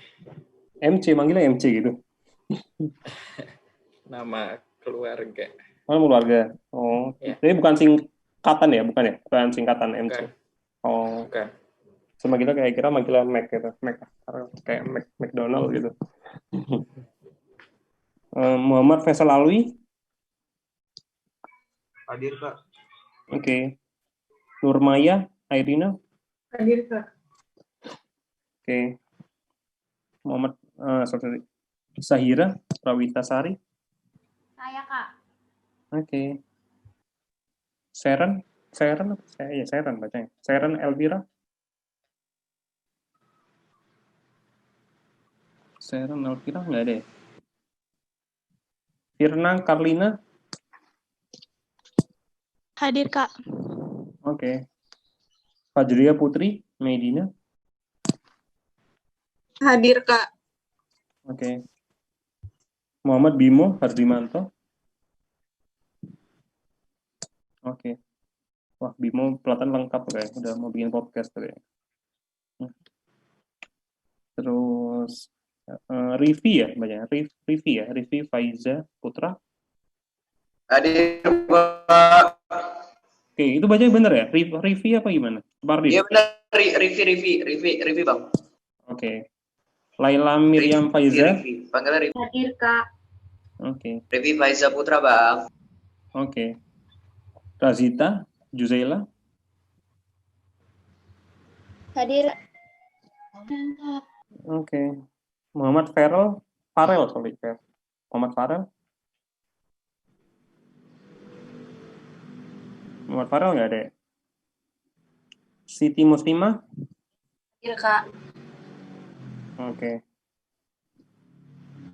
Speaker 1: MC, manggilnya MC gitu.
Speaker 9: Nama keluarga.
Speaker 1: Oh, keluarga. Oh,
Speaker 9: Ya.
Speaker 1: jadi bukan singkatan ya? Bukan ya? Bukan singkatan MC.
Speaker 9: Bukan.
Speaker 1: Oh,
Speaker 9: Bukan.
Speaker 1: sama kita kayak kira manggilnya Mac gitu. Mac, kayak McDonald gitu. Muhammad Faisal Alwi.
Speaker 7: Hadir, Kak.
Speaker 1: Oke. Nurmaya Airina.
Speaker 3: Hadir Kak.
Speaker 1: Oke. Muhammad Sahira Prawitasari.
Speaker 3: Saya Kak.
Speaker 1: Oke. Seren bacanya. Seren Elvira. Seren Elvira nggak ada ya? Firna Karlina.
Speaker 3: Hadir Kak.
Speaker 1: Oke. Fajria Putri Medina.
Speaker 3: Hadir Kak.
Speaker 1: Oke. Muhammad Bimo Hardimanto. Oke. Wah, Bimo pelatihan lengkap kayak udah mau bikin podcast kayak. Terus Rivi ya bacanya. Rivi ya, Rivi Faiza Putra.
Speaker 5: Hadir, Pak.
Speaker 1: Oke, itu bacanya bener ya? Rivi apa gimana? Pardi.
Speaker 5: Iya benar, Rivi, Bang.
Speaker 1: Oke. Laila Miriam Faiza.
Speaker 5: Rivi. Panggilnya Rivi.
Speaker 3: Hadir Kak.
Speaker 1: Oke.
Speaker 5: Rivi Faiza Putra, Bang.
Speaker 1: Oke. Razita Juzaila.
Speaker 3: Hadir.
Speaker 1: Oke. Muhammad Farel, sorry. Muhammad Farel. Muhammad Farel nggak ada. Siti Muslimah.
Speaker 3: Hadir Kak.
Speaker 1: Oke.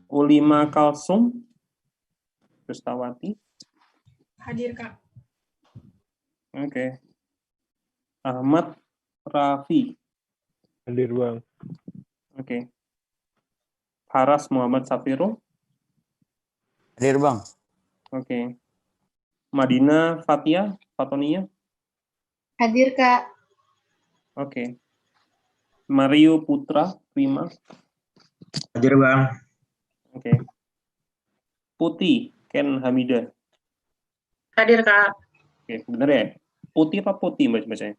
Speaker 1: Ulima Kalsum. Rustawati.
Speaker 3: Hadir Kak.
Speaker 1: Oke. Ahmad Rafi.
Speaker 2: Hadir Bang.
Speaker 1: Oke. Haras Muhammad Safiro.
Speaker 4: Hadir, Bang.
Speaker 1: Oke. Madina Fatonia.
Speaker 3: Hadir Kak.
Speaker 1: Oke. Mario Putra Prima.
Speaker 7: Hadir, Bang.
Speaker 1: Oke. Putih Ken Hamida.
Speaker 3: Hadir Kak.
Speaker 1: Oke, bener ya? Putih apa putih bacanya?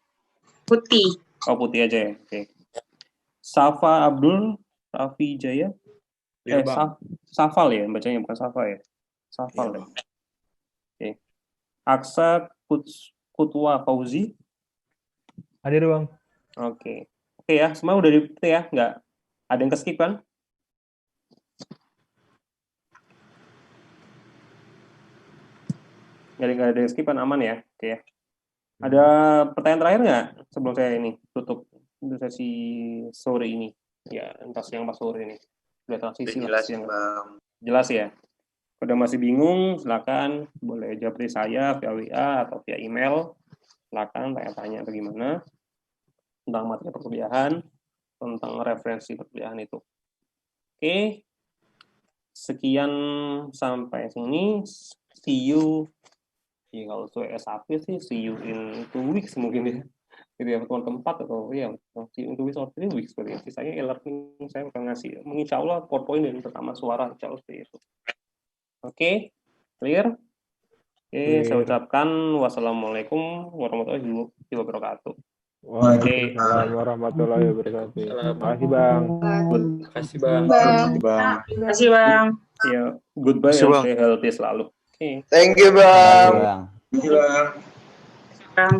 Speaker 3: Putih.
Speaker 1: Oh, putih aja ya. Oke. Safa Abdul Rafi Jaya. Safal ya bacanya, bukan Safa ya. Safal ya. Oke. Aksa Kutwa Fauzi.
Speaker 6: Hadir Bang.
Speaker 1: Oke. Oke ya, semua udah di ya, nggak ada yang keskip kan? Jadi nggak ada skipan, aman ya? Oke ya. Ada pertanyaan terakhir nggak sebelum saya ini tutup sesi sore ini? Ya, entah siang pas sore ini. Sudah transisi lah siang. Jelas ya? Kalau masih bingung, silakan boleh japri saya via WA atau via email. Silakan tanya-tanya bagaimana tentang materi perkuliahan, tentang referensi perkuliahan itu. Oke, sekian sampai sini. See you. Ya, kalau sesuai SAP sih, see you in 2 weeks mungkin ya. Jadi ya, pertemuan keempat atau ya, see you in 2 weeks or 3 weeks. Berarti sisanya e-learning saya akan ngasih. Insya Allah PowerPoint dan pertama suara, insya Allah seperti itu. Oke, clear? Oke, saya ucapkan wassalamualaikum warahmatullahi wabarakatuh.
Speaker 2: Waalaikumsalam warahmatullahi wabarakatuh. Terima kasih Bang.
Speaker 9: Terima kasih Bang.
Speaker 3: Terima kasih, Bang.
Speaker 1: Ya, goodbye
Speaker 4: Terima kasih,
Speaker 1: and stay healthy selalu. Oke.
Speaker 5: Thank you, Bang.
Speaker 4: Bang.
Speaker 7: Bang.
Speaker 3: Bang.